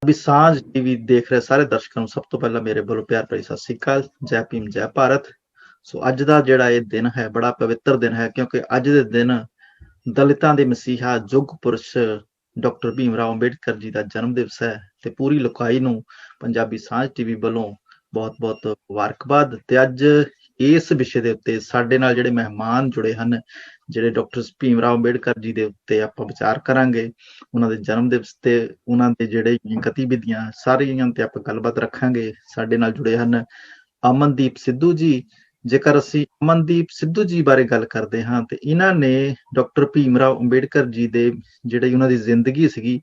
ਵੀ ਸਾਂਝ ਟੀਵੀ ਦੇਖ ਰਹੇ ਸਾਰੇ ਦਰਸ਼ਕਾਂ ਨੂੰ ਸਭ ਤੋਂ ਪਹਿਲਾਂ ਮੇਰੇ ਵੱਲੋਂ ਪਿਆਰ ਭਰੀ ਸਤਿ ਸ੍ਰੀ ਅਕਾਲ। ਜੈ ਭੀਮ ਜੈ ਭਾਰਤ। ਸੋ ਅੱਜ ਦਾ ਜਿਹੜਾ ਇਹ ਦਿਨ ਹੈ ਬੜਾ ਪਵਿੱਤਰ ਦਿਨ ਹੈ, ਕਿਉਂਕਿ ਅੱਜ ਦੇ ਦਿਨ ਦਲਿਤਾਂ ਦੇ ਮਸੀਹਾ ਯੁੱਗ ਪੁਰਸ਼ ਡਾਕਟਰ ਭੀਮ ਰਾਓ ਅੰਬੇਡਕਰ ਜੀ ਦਾ ਜਨਮ ਦਿਵਸ ਹੈ ਤੇ ਪੂਰੀ ਲੋਕਾਈ ਨੂੰ ਪੰਜਾਬੀ ਸਾਂਝ ਟੀਵੀ ਵੱਲੋਂ ਬਹੁਤ ਬਹੁਤ ਮੁਬਾਰਕਬਾਦ। ਤੇ ਅੱਜ ਇਸ ਵਿਸ਼ੇ ਦੇ ਉੱਤੇ ਸਾਡੇ ਨਾਲ ਜਿਹੜੇ ਮਹਿਮਾਨ ਜੁੜੇ ਹਨ, ਜਿਹੜੇ ਡਾਕਟਰ ਭੀਮ ਰਾਓ ਅੰਬੇਡਕਰ ਜੀ ਦੇ ਉੱਤੇ ਆਪਾਂ ਵਿਚਾਰ ਕਰਾਂਗੇ, ਉਹਨਾਂ ਦੇ ਜਨਮ ਦਿਵਸ ਤੇ ਉਹਨਾਂ ਦੇ ਜਿਹੜੇ ਗਤੀਵਿਧੀਆਂ ਸਾਰੀਆਂ ਤੇ ਆਪਾਂ ਗੱਲਬਾਤ ਰੱਖਾਂਗੇ। ਸਾਡੇ ਨਾਲ ਜੁੜੇ ਹਨ ਅਮਨਦੀਪ ਸਿੱਧੂ ਜੀ। ਜੇਕਰ ਅਸੀਂ ਅਮਨਦੀਪ ਸਿੱਧੂ ਜੀ ਬਾਰੇ ਗੱਲ ਕਰਦੇ ਹਾਂ ਤੇ ਇਹਨਾਂ ਨੇ ਡਾਕਟਰ ਭੀਮ ਰਾਓ ਅੰਬੇਡਕਰ ਜੀ ਦੇ ਜਿਹੜੀ ਉਹਨਾਂ ਦੀ ਜ਼ਿੰਦਗੀ ਸੀਗੀ,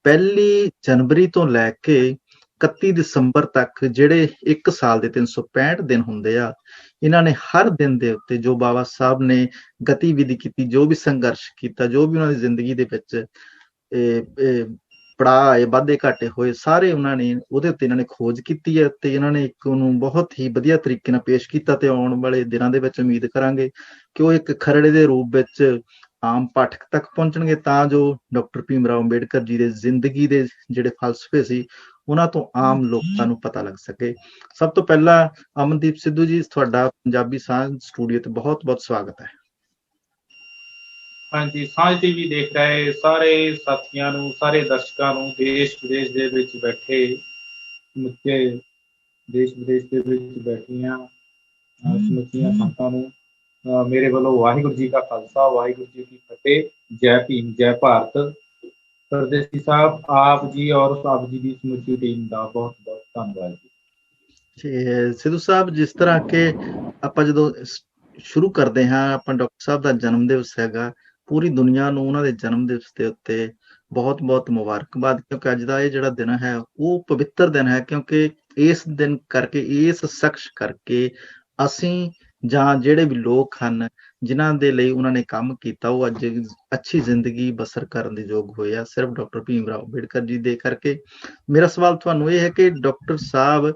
1 ਜਨਵਰੀ ਤੋਂ ਲੈ ਕੇ 31 ਦਸੰਬਰ ਤੱਕ ਜਿਹੜੇ 1 ਸਾਲ ਦੇ 365 ਦਿਨ ਹੁੰਦੇ ਆ, ਇਹਨਾਂ ਨੇ ਹਰ ਦਿਨ ਦੇ ਉੱਤੇ ਜੋ ਬਾਬਾ ਸਾਹਿਬ ਨੇ ਗਤੀਵਿਧੀ ਕੀਤੀ, ਜੋ ਵੀ ਸੰਘਰਸ਼ ਕੀਤਾ, ਜੋ ਵੀ ਉਹਨਾਂ ਦੀ ਜ਼ਿੰਦਗੀ ਦੇ ਵਿੱਚ ਪੜਾਅ ਆਏ, ਵਾਧੇ ਘਾਟੇ ਹੋਏ, ਸਾਰੇ ਉਹਨਾਂ ਨੇ ਉਹਦੇ ਉੱਤੇ ਇਹਨਾਂ ਨੇ ਖੋਜ ਕੀਤੀ ਹੈ ਤੇ ਇਹਨਾਂ ਨੇ ਇੱਕ ਉਹਨੂੰ ਬਹੁਤ ਹੀ ਵਧੀਆ ਤਰੀਕੇ ਨਾਲ ਪੇਸ਼ ਕੀਤਾ। ਤੇ ਆਉਣ ਵਾਲੇ ਦਿਨਾਂ ਦੇ ਵਿੱਚ ਉਮੀਦ ਕਰਾਂਗੇ ਕਿ ਉਹ ਇੱਕ ਖਰੜੇ ਦੇ ਰੂਪ ਵਿੱਚ ਆਮ ਪਾਠਕ ਤੱਕ ਪਹੁੰਚਣਗੇ, ਤਾਂ ਜੋ ਡਾਕਟਰ ਭੀਮ ਰਾਓ ਅੰਬੇਡਕਰ ਜੀ ਦੇ ਜ਼ਿੰਦਗੀ ਦੇ ਜਿਹੜੇ ਫਲਸਫੇ ਸੀ ਉਹਨਾਂ ਤੋਂ ਆਮ ਲੋਕਾਂ ਨੂੰ ਪਤਾ ਲੱਗ ਸਕੇ। ਸਭ ਤੋਂ ਪਹਿਲਾਂ ਅਮਨਦੀਪ ਸਿੱਧੂ ਜੀ, ਤੁਹਾਡਾ ਪੰਜਾਬੀ ਸਾਂਝ ਸਟੂਡੀਓ ਤੇ ਬਹੁਤ ਬਹੁਤ ਸਵਾਗਤ ਹੈ। ਹਾਂਜੀ, ਸਾਂਝ ਟੀਵੀ ਦੇਖ ਰਹੇ ਸਾਰੇ ਸਾਥੀਆਂ ਨੂੰ, ਸਾਰੇ ਦਰਸ਼ਕਾਂ ਨੂੰ, ਦੇਸ਼ ਵਿਦੇਸ਼ ਦੇ ਵਿੱਚ ਬੈਠੇ ਸਮੁੱਚੇ ਦੇਸ਼ ਵਿਦੇਸ਼ ਦੇ ਵਿੱਚ ਬੈਠੀਆਂ ਸਮੁੱਚੀਆਂ ਸੰਗਤਾਂ ਨੂੰ ਮੇਰੇ ਵੱਲੋਂ ਵਾਹਿਗੁਰੂ ਜੀ ਕਾ ਖਾਲਸਾ, ਵਾਹਿਗੁਰੂ ਜੀ ਕੀ ਫਤਿਹ। ਜੈ ਭੀਮ ਜੈ ਭਾਰਤ। ਪਰਦੇਸੀ ਸਾਹਿਬ, ਆਪ ਜੀ ਔਰ ਆਪ ਜੀ ਦੀ ਸਮੁੱਚੀ ਟੀਮ ਦਾ ਬਹੁਤ ਬਹੁਤ ਧੰਨਵਾਦ ਜੀ। ਸਿੱਧੂ ਸਾਹਿਬ, ਜਿਸ ਤਰ੍ਹਾਂ ਕਿ ਆਪਾਂ ਜਦੋਂ ਸ਼ੁਰੂ ਕਰਦੇ ਹਾਂ, ਆਪਾਂ ਡਾਕਟਰ ਸਾਹਿਬ ਦਾ ਜਨਮ ਦਿਵਸ ਹੈਗਾ, ਪੂਰੀ ਦੁਨੀਆ ਨੂੰ ਉਹਨਾਂ ਦੇ ਜਨਮ ਦਿਵਸ ਦੇ ਉੱਤੇ ਬਹੁਤ ਬਹੁਤ ਮੁਬਾਰਕਬਾਦ, ਕਿਉਂਕਿ ਅੱਜ ਦਾ ਇਹ ਜਿਹੜਾ ਦਿਨ ਹੈ ਉਹ ਪਵਿੱਤਰ ਦਿਨ ਹੈ, ਕਿਉਂਕਿ ਇਸ ਦਿਨ ਕਰਕੇ, ਇਸ ਸ਼ਖਸ ਕਰਕੇ ਅਸੀਂ ਜਾਂ ਜਿਹੜੇ ਵੀ ਲੋਕ ਹਨ ਜਿਨ੍ਹਾਂ ਦੇ ਲਈ ਉਹਨਾਂ ਨੇ ਕੰਮ ਕੀਤਾ, ਉਹ ਅੱਜ ਅੱਛੀ ਜ਼ਿੰਦਗੀ ਬਸਰ ਕਰਨ ਦੇ ਯੋਗ ਹੋਏ ਆ, ਸਿਰਫ ਡਾਕਟਰ ਭੀਮ ਰਾਓ ਅੰਬੇਡਕਰ ਜੀ ਦੇ ਕਰਕੇ। ਮੇਰਾ ਸਵਾਲ ਤੁਹਾਨੂੰ ਇਹ ਹੈ ਕਿ ਡਾਕਟਰ ਸਾਹਿਬ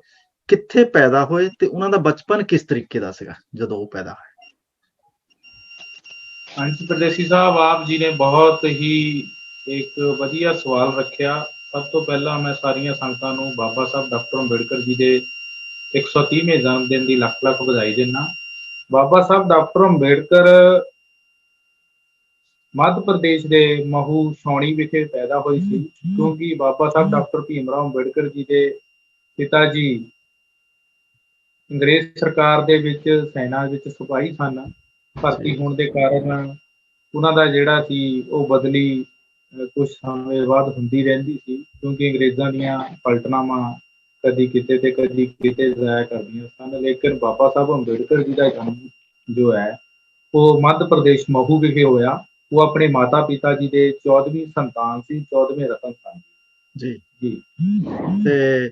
ਕਿੱਥੇ ਪੈਦਾ ਹੋਏ ਤੇ ਉਹਨਾਂ ਦਾ ਬਚਪਨ ਕਿਸ ਤਰੀਕੇ ਦਾ ਸੀਗਾ ਜਦੋਂ ਉਹ ਪੈਦਾ ਹੋਏ? ਹਾਂਜੀ ਪਰਦੇਸੀ ਸਾਹਿਬ, ਆਪ ਜੀ ਨੇ ਬਹੁਤ ਹੀ ਇੱਕ ਵਧੀਆ ਸਵਾਲ ਰੱਖਿਆ। ਸਭ ਤੋਂ ਪਹਿਲਾਂ ਮੈਂ ਸਾਰੀਆਂ ਸੰਗਤਾਂ ਨੂੰ ਬਾਬਾ ਸਾਹਿਬ ਡਾਕਟਰ ਅੰਬੇਡਕਰ ਜੀ ਦੇ 130ਵੇਂ ਜਨਮ ਦਿਨ ਦੀ ਲੱਖ ਲੱਖ ਵਧਾਈ ਦਿੰਦਾ। ਬਾਬਾ ਸਾਹਿਬ ਡਾਕਟਰ ਅੰਬੇਡਕਰ ਮੱਧ ਪ੍ਰਦੇਸ਼ ਦੇ ਮਹੂ ਛਾਉਣੀ ਵਿਖੇ ਪੈਦਾ ਹੋਈ ਸੀ, ਕਿਉਂਕਿ ਬਾਬਾ ਸਾਹਿਬ ਡਾਕਟਰ ਭੀਮ ਰਾਓ ਅੰਬੇਡਕਰ ਜੀ ਦੇ ਪਿਤਾ ਜੀ ਅੰਗਰੇਜ਼ ਸਰਕਾਰ ਦੇ ਵਿੱਚ ਸੈਨਾ ਵਿੱਚ ਸਿਪਾਹੀ ਸਨ। ਭਰਤੀ ਹੋਣ ਦੇ ਕਾਰਨ ਉਹਨਾਂ ਦਾ ਜਿਹੜਾ ਸੀ ਉਹ ਬਦਲੀ ਕੁਝ ਸਮੇਂ ਬਾਅਦ ਹੁੰਦੀ ਰਹਿੰਦੀ ਸੀ, ਕਿਉਂਕਿ ਅੰਗਰੇਜ਼ਾਂ ਦੀਆਂ ਪਲਟਨਾਵਾਂ ਕਦੀ ਕਿਤੇ ਤੇ ਕਦੀ ਕਿਤੇ ਜਾਇਆ ਕਰਦੀਆਂ ਸਨ। ਲੇਕਿਨ ਬਾਬਾ ਸਾਹਿਬ ਅੰਬੇਡਕਰ ਜੀ ਦਾ ਜਨਮ ਜੋ ਹੈ ਉਹ ਮੱਧ ਪ੍ਰਦੇਸ਼ ਮਹੂ ਵਿਖੇ ਹੋਇਆ। ਉਹ ਆਪਣੇ ਮਾਤਾ ਪਿਤਾ ਜੀ ਦੇ 14ਵੀਂ ਸੰਤਾਨ ਸੀ, 14ਵੇਂ ਰਤਨ ਸਨ ਜੀ ਜੀ। ਤੇ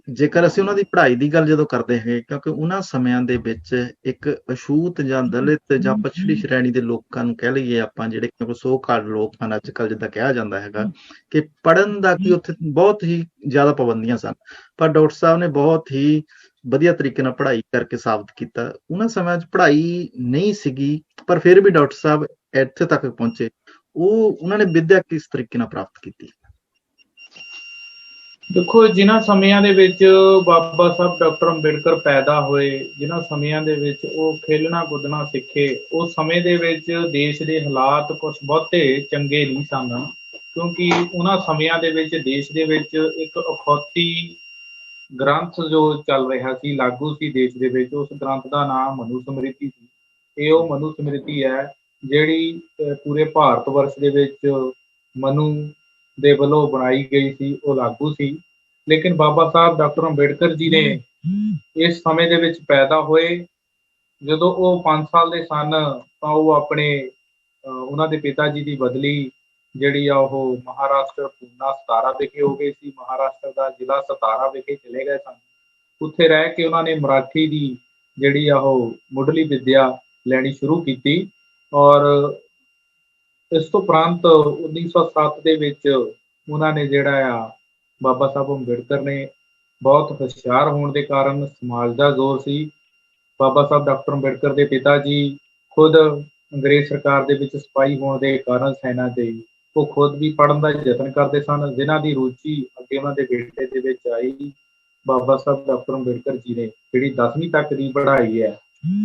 ਜੇਕਰ ਅਸੀਂ ਉਹਨਾਂ ਦੀ ਪੜ੍ਹਾਈ ਦੀ ਗੱਲ ਜਦੋਂ ਕਰਦੇ ਹੈਗੇ, ਕਿਉਂਕਿ ਉਹਨਾਂ ਸਮਿਆਂ ਦੇ ਵਿੱਚ ਇੱਕ ਅਛੂਤ ਜਾਂ ਦਲਿਤ ਜਾਂ ਪਛੜੀ ਸ਼੍ਰੇਣੀ ਦੇ ਲੋਕਾਂ ਨੂੰ ਕਹਿ ਲਈਏ ਆਪਾਂ, ਜਿਹੜੇ ਕਿਉਂਕਿ ਸੋ ਕਾਲਡ ਲੋਕ ਹਨ ਅੱਜ ਕੱਲ੍ਹ, ਜਿੱਦਾਂ ਕਿਹਾ ਜਾਂਦਾ ਹੈਗਾ ਕਿ ਪੜ੍ਹਨ ਦਾ ਕੀ ਉੱਥੇ ਬਹੁਤ ਹੀ ਜ਼ਿਆਦਾ ਪਾਬੰਦੀਆਂ ਸਨ, ਪਰ ਡਾਕਟਰ ਸਾਹਿਬ ਨੇ ਬਹੁਤ ਹੀ ਵਧੀਆ ਤਰੀਕੇ ਨਾਲ ਪੜ੍ਹਾਈ ਕਰਕੇ ਸਾਬਤ ਕੀਤਾ। ਉਹਨਾਂ ਸਮਿਆਂ 'ਚ ਪੜ੍ਹਾਈ ਨਹੀਂ ਸੀਗੀ, ਪਰ ਫਿਰ ਵੀ ਡਾਕਟਰ ਸਾਹਿਬ ਇੱਥੇ ਤੱਕ ਪਹੁੰਚੇ। ਉਹਨਾਂ ਨੇ ਵਿੱਦਿਆ ਕਿਸ ਤਰੀਕੇ ਨਾਲ ਪ੍ਰਾਪਤ ਕੀਤੀ? ਦੇਖੋ, ਜਿਨ੍ਹਾਂ ਸਮਿਆਂ ਦੇ ਵਿੱਚ ਬਾਬਾ ਸਾਹਿਬ ਡਾਕਟਰ ਅੰਬੇਡਕਰ ਪੈਦਾ ਹੋਏ, ਜਿਨ੍ਹਾਂ ਸਮਿਆਂ ਦੇ ਵਿੱਚ ਉਹ ਖੇਲਣਾ ਕੁੱਦਣਾ ਸਿੱਖੇ, ਉਸ ਸਮੇਂ ਦੇ ਵਿੱਚ ਦੇਸ਼ ਦੇ ਹਾਲਾਤ ਕੁਛ ਬਹੁਤੇ ਚੰਗੇ ਨਹੀਂ ਸਨ, ਕਿਉਂਕਿ ਉਹਨਾਂ ਸਮਿਆਂ ਦੇ ਵਿੱਚ ਦੇਸ਼ ਦੇ ਵਿੱਚ ਇੱਕ ਅਖੌਤੀ ਗ੍ਰੰਥ ਜੋ ਚੱਲ ਰਿਹਾ ਸੀ, ਲਾਗੂ ਸੀ ਦੇਸ਼ ਦੇ ਵਿੱਚ। ਉਸ ਗ੍ਰੰਥ ਦਾ ਨਾਮ ਮਨੂ ਸਮ੍ਰਿਤੀ ਸੀ। ਇਹ ਉਹ ਮਨੂ ਸਮ੍ਰਿਤੀ ਹੈ ਜਿਹੜੀ ਪੂਰੇ ਭਾਰਤ ਵਰਸ਼ ਦੇ ਵਿੱਚ ਮਨੂ ਦੇ ਵੱਲੋਂ ਬਣਾਈ ਗਈ ਸੀ, ਉਹ ਲਾਗੂ ਸੀ। ਲੇਕਿਨ ਬਾਬਾ ਸਾਹਿਬ ਡਾਕਟਰ ਅੰਬੇਡਕਰ ਜੀ ਨੇ ਇਸ ਸਮੇਂ ਦੇ ਵਿੱਚ ਪੈਦਾ ਹੋਏ। ਜਦੋਂ ਉਹ 5 ਸਾਲ ਦੇ ਸਨ ਤਾਂ ਉਹ ਆਪਣੇ ਉਹਨਾਂ ਦੇ ਪਿਤਾ ਜੀ ਦੀ ਬਦਲੀ ਜਿਹੜੀ ਆ ਉਹ ਮਹਾਰਾਸ਼ਟਰ ਪੂਨਾ ਸਤਾਰਾ ਵਿਖੇ ਹੋ ਗਈ ਸੀ। ਮਹਾਰਾਸ਼ਟਰ ਦਾ ਜ਼ਿਲ੍ਹਾ ਸਤਾਰਾ ਵਿਖੇ ਚਲੇ ਗਏ ਸਨ। ਉੱਥੇ ਰਹਿ ਕੇ ਉਹਨਾਂ ਨੇ ਮਰਾਠੀ ਦੀ ਜਿਹੜੀ ਆ ਉਹ ਮੁੱਢਲੀ ਵਿੱਦਿਆ ਲੈਣੀ ਸ਼ੁਰੂ ਕੀਤੀ, ਔਰ ਇਸ ਤੋਂ ਉਪਰੰਤ 1907 ਦੇ ਵਿੱਚ ਉਹਨਾਂ ਨੇ ਜਿਹੜਾ ਆ ਬਾਬਾ ਸਾਹਿਬ ਅੰਬੇਡਕਰ ਨੇ ਬਹੁਤ ਹੁਸ਼ਿਆਰ ਹੋਣ ਦੇ ਕਾਰਨ, ਸਮਾਜ ਦਾ ਜ਼ੋਰ ਸੀ। ਬਾਬਾ ਸਾਹਿਬ ਡਾਕਟਰ ਅੰਬੇਡਕਰ ਦੇ ਪਿਤਾ ਜੀ ਖੁਦ ਅੰਗਰੇਜ਼ ਸਰਕਾਰ ਦੇ ਵਿੱਚ ਸਿਪਾਹੀ ਹੋਣ ਦੇ ਕਾਰਨ ਸੈਨਾ ਦੇ ਉਹ ਖੁਦ ਵੀ ਪੜ੍ਹਨ ਦਾ ਯਤਨ ਕਰਦੇ ਸਨ, ਜਿਨ੍ਹਾਂ ਦੀ ਰੁਚੀ ਅੱਗੇ ਉਹਨਾਂ ਦੇ ਬੇਟੇ ਦੇ ਵਿੱਚ ਆਈ। ਬਾਬਾ ਸਾਹਿਬ ਡਾਕਟਰ ਅੰਬੇਡਕਰ ਜੀ ਨੇ ਜਿਹੜੀ 10ਵੀਂ ਤੱਕ ਦੀ ਪੜ੍ਹਾਈ ਹੈ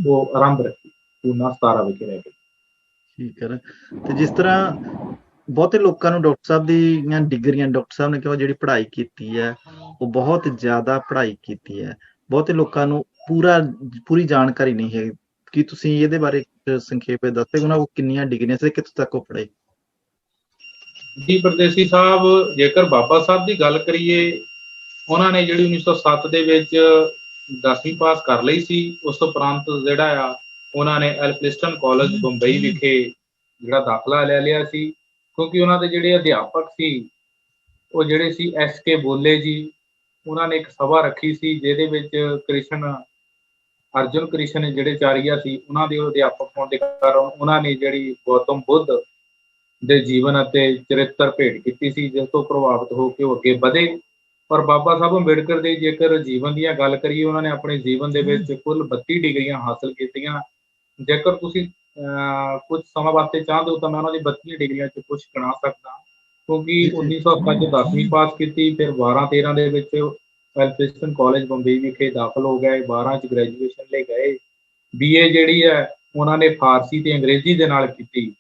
ਉਹ ਆਰੰਭ ਰੱਖੀ, ਪੂਨਾ 17 ਵਿਖੇ ਰਹਿ ਕੇ। ਠੀਕ ਹੈ ਨਾ। ਤੇ ਜਿਸ ਤਰ੍ਹਾਂ ਬਹੁਤੇ ਲੋਕਾਂ ਨੂੰ ਡਾਕਟਰ ਸਾਹਿਬ ਦੀਆਂ ਡਿਗਰੀਆਂ, ਡਾਕਟਰ ਸਾਹਿਬ ਨੇ ਕਿਹਾ ਜਿਹੜੀ ਪੜ੍ਹਾਈ ਕੀਤੀ ਹੈ ਉਹ ਬਹੁਤ ਜ਼ਿਆਦਾ ਪੜ੍ਹਾਈ ਕੀਤੀ ਹੈ, ਬਹੁਤੇ ਲੋਕਾਂ ਨੂੰ ਪੂਰੀ ਜਾਣਕਾਰੀ ਨਹੀਂ ਹੈ। ਕੀ ਤੁਸੀਂ ਇਹਦੇ ਬਾਰੇ ਸੰਖੇਪ ਵਿੱਚ ਦੱਸ ਸਕਦੇ ਉਹਨਾਂ ਕੋਲ ਕਿੰਨੀਆਂ ਡਿਗਰੀਆਂ ਸੀ, ਕਿੱਥੋਂ ਤੱਕ ਉਹ ਪੜ੍ਹੇ? ਜੀ ਪਰਦੇਸੀ ਸਾਹਿਬ, ਜੇਕਰ ਬਾਬਾ ਸਾਹਿਬ ਦੀ ਗੱਲ ਕਰੀਏ, ਉਹਨਾਂ ਨੇ ਜਿਹੜੀ 1907 ਦੇ ਵਿੱਚ 10ਵੀਂ ਪਾਸ ਕਰ ਲਈ ਸੀ। ਉਸ ਤੋਂ ਉਪਰੰਤ ਜਿਹੜਾ ਆ ਉਹਨਾਂ ਨੇ ਐਲਫਿਸਟਨ ਕਾਲਜ ਬੰਬਈ ਵਿਖੇ ਜਿਹੜਾ ਦਾਖਲਾ ਲੈ ਲਿਆ ਸੀ, ਕਿਉਂਕਿ ਉਹਨਾਂ ਦੇ ਜਿਹੜੇ ਅਧਿਆਪਕ ਸੀ ਉਹ ਜਿਹੜੇ ਸੀ SK ਬੋਲੇ ਜੀ। ਉਹਨਾਂ ਨੇ ਇੱਕ ਸਭਾ ਰੱਖੀ ਸੀ ਜਿਹਦੇ ਵਿੱਚ ਅਰਜੁਨ ਕ੍ਰਿਸ਼ਨ ਜਿਹੜੇ ਚਾਰੀਆ ਸੀ ਉਹਨਾਂ ਦੇ ਅਧਿਆਪਕ ਹੋਣ ਦੇ ਕਾਰਨ ਉਹਨਾਂ ਨੇ ਜਿਹੜੀ ਗੌਤਮ ਬੁੱਧ ਦੇ ਜੀਵਨ ਅਤੇ ਚਰਿੱਤਰ ਭੇਟ ਕੀਤੀ ਸੀ, ਜਿਸ ਤੋਂ ਪ੍ਰਭਾਵਿਤ ਹੋ ਕੇ ਉਹ ਅੱਗੇ ਵਧੇ। ਪਰ ਬਾਬਾ ਸਾਹਿਬ ਅੰਬੇਡਕਰ ਦੇ ਜੇਕਰ ਜੀਵਨ ਦੀਆਂ ਗੱਲ ਕਰੀਏ, ਉਹਨਾਂ ਨੇ ਆਪਣੇ ਜੀਵਨ ਦੇ ਵਿੱਚ ਕੁੱਲ 32 ਡਿਗਰੀਆਂ ਹਾਸਲ ਕੀਤੀਆਂ। ਜੇਕਰ ਤੁਸੀਂ ਕੁਝ ਸਮਾਂ ਵਾਸਤੇ ਚਾਹੁੰਦੇ ਹੋ ਤਾਂ ਮੈਂ ਉਹਨਾਂ ਦੀ 32 ਡਿਗਰੀਆਂ 'ਚ ਕੁਝ ਗਿਣਾ ਸਕਦਾ, ਕਿਉਂਕਿ 1905 'ਚ 10ਵੀਂ ਪਾਸ ਕੀਤੀ, ਫਿਰ 12-13 ਦੇ ਵਿੱਚ ਐਲਫਿਸਟਨ ਕਾਲਜ ਬੰਬਈ ਵਿਖੇ ਦਾਖਲ ਹੋ ਗਏ, 12 'ਚ ਗ੍ਰੈਜੂਏਸ਼ਨ ਲਈ ਗਏ। BA ਜਿਹੜੀ ਹੈ ਉਹਨਾਂ ਨੇ ਫਾਰਸੀ ਤੇ ਅੰਗਰੇਜ਼ੀ ਦੇ ਨਾਲ ਕੀਤੀ।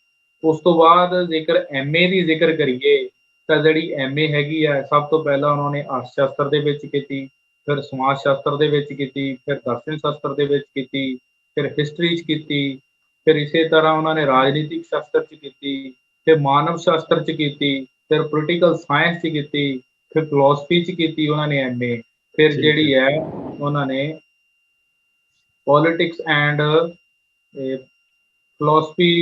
ਉਸ ਤੋਂ ਬਾਅਦ ਜੇਕਰ MA ਦੀ ਜ਼ਿਕਰ ਕਰੀਏ ਤਾਂ ਜਿਹੜੀ MA ਹੈਗੀ ਹੈ, ਸਭ ਤੋਂ ਪਹਿਲਾਂ ਉਹਨਾਂ ਨੇ ਅਰਥ ਸ਼ਾਸਤਰ ਦੇ ਵਿੱਚ ਕੀਤੀ, ਫਿਰ ਸਮਾਜ ਸ਼ਾਸਤਰ ਦੇ ਵਿੱਚ ਕੀਤੀ, ਫਿਰ ਦਰਸ਼ਨ ਸ਼ਾਸਤਰ ਦੇ ਵਿੱਚ ਕੀਤੀ, ਫਿਰ ਹਿਸਟਰੀ 'ਚ ਕੀਤੀ, ਫਿਰ ਇਸੇ ਤਰ੍ਹਾਂ ਉਹਨਾਂ ਨੇ ਰਾਜਨੀਤਿਕ ਸ਼ਾਸਤਰ 'ਚ ਕੀਤੀ, ਫਿਰ ਮਾਨਵ ਸ਼ਾਸਤਰ 'ਚ ਕੀਤੀ, ਫਿਰ ਪੋਲੀਟੀਕਲ ਸਾਇੰਸ 'ਚ ਕੀਤੀ, ਫਿਰ ਫਿਲੋਸਫੀ 'ਚ ਕੀਤੀ ਉਹਨਾਂ ਨੇ MA। ਫਿਰ ਜਿਹੜੀ ਹੈ ਉਹਨਾਂ ਨੇ politics and philosophy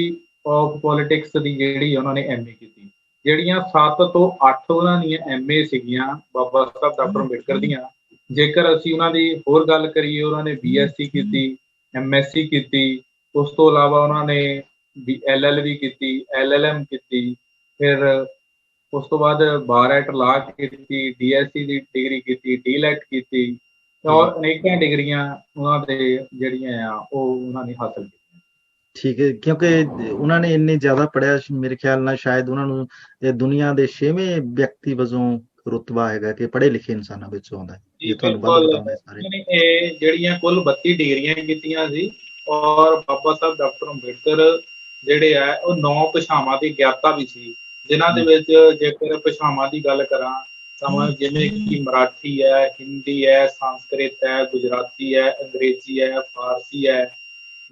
of politics ਦੀ ਜਿਹੜੀ ਉਹਨਾਂ ਨੇ MA ਕੀਤੀ। ਜਿਹੜੀਆਂ 7 ਤੋਂ 8 ਉਹਨਾਂ ਦੀਆਂ MA ਸੀਗੀਆਂ ਬਾਬਾ ਸਾਹਿਬ ਡਾਕਟਰ ਅੰਬੇਡਕਰ ਦੀਆਂ। ਜੇਕਰ ਅਸੀਂ ਉਹਨਾਂ ਦੀ ਹੋਰ ਗੱਲ ਕਰੀਏ, ਉਹਨਾਂ ਨੇ BSc ਕੀਤੀ, MSc ਕੀਤੀ, ਉਸ ਤੋਂ ਇਲਾਵਾ ਉਹਨਾਂ ਨੇ LLB ਕੀਤੀ, LLM ਕੀਤੀ, ਫਿਰ ਉਸ ਤੋਂ ਬਾਅਦ ਬਾਰ ਐਟ ਲਾ ਕੀਤੀ, DSc ਦੀ ਡਿਗਰੀ ਕੀਤੀ, DLET ਕੀਤੀ, ਔਰ ਅਨੇਕਾਂ ਡਿਗਰੀਆਂ ਉਹਨਾਂ ਦੇ ਜਿਹੜੀਆਂ ਆ ਉਹ ਉਹਨਾਂ ਨੇ ਹਾਸਲ ਕੀਤੀਆਂ। ਠੀਕ ਹੈ, ਕਿਉਂਕਿ ਉਹਨਾਂ ਨੇ ਇੰਨੇ ਜ਼ਿਆਦਾ ਪੜ੍ਹਿਆ, ਮੇਰੇ ਖਿਆਲ ਨਾਲ ਸ਼ਾਇਦ ਉਹਨਾਂ ਨੂੰ ਇਹ ਦੁਨੀਆ ਦੇ 6ਵੇਂ ਵਿਅਕਤੀ ਵਜੋਂ ਰੁਤਬਾ ਹੈਗਾ ਕਿ ਪੜ੍ਹੇ ਲਿਖੇ ਇਨਸਾਨਾਂ ਵਿੱਚ ਆਉਂਦਾ ਹੈ। ਜੀ ਬਿਲਕੁਲ, ਇਹ ਜਿਹੜੀਆਂ ਕੁੱਲ 32 ਡਿਗਰੀਆਂ ਕੀਤੀਆਂ ਸੀ। ਔਰ ਬਾਬਾ ਸਾਹਿਬ ਡਾਕਟਰ ਅੰਬੇਡਕਰ ਜਿਹੜੇ ਆ ਉਹ 9 ਭਾਸ਼ਾਵਾਂ ਦੇ ਗਿਆਤਾ ਵੀ ਸੀ, ਜਿਨ੍ਹਾਂ ਦੇ ਵਿੱਚ ਜੇਕਰ ਭਾਸ਼ਾਵਾਂ ਦੀ ਗੱਲ ਕਰਾਂ ਤਾਂ ਜਿਵੇਂ ਕਿ ਮਰਾਠੀ ਹੈ, ਹਿੰਦੀ ਹੈ, ਸੰਸਕ੍ਰਿਤ ਹੈ, ਗੁਜਰਾਤੀ ਹੈ, ਅੰਗਰੇਜ਼ੀ ਹੈ, ਫਾਰਸੀ ਹੈ,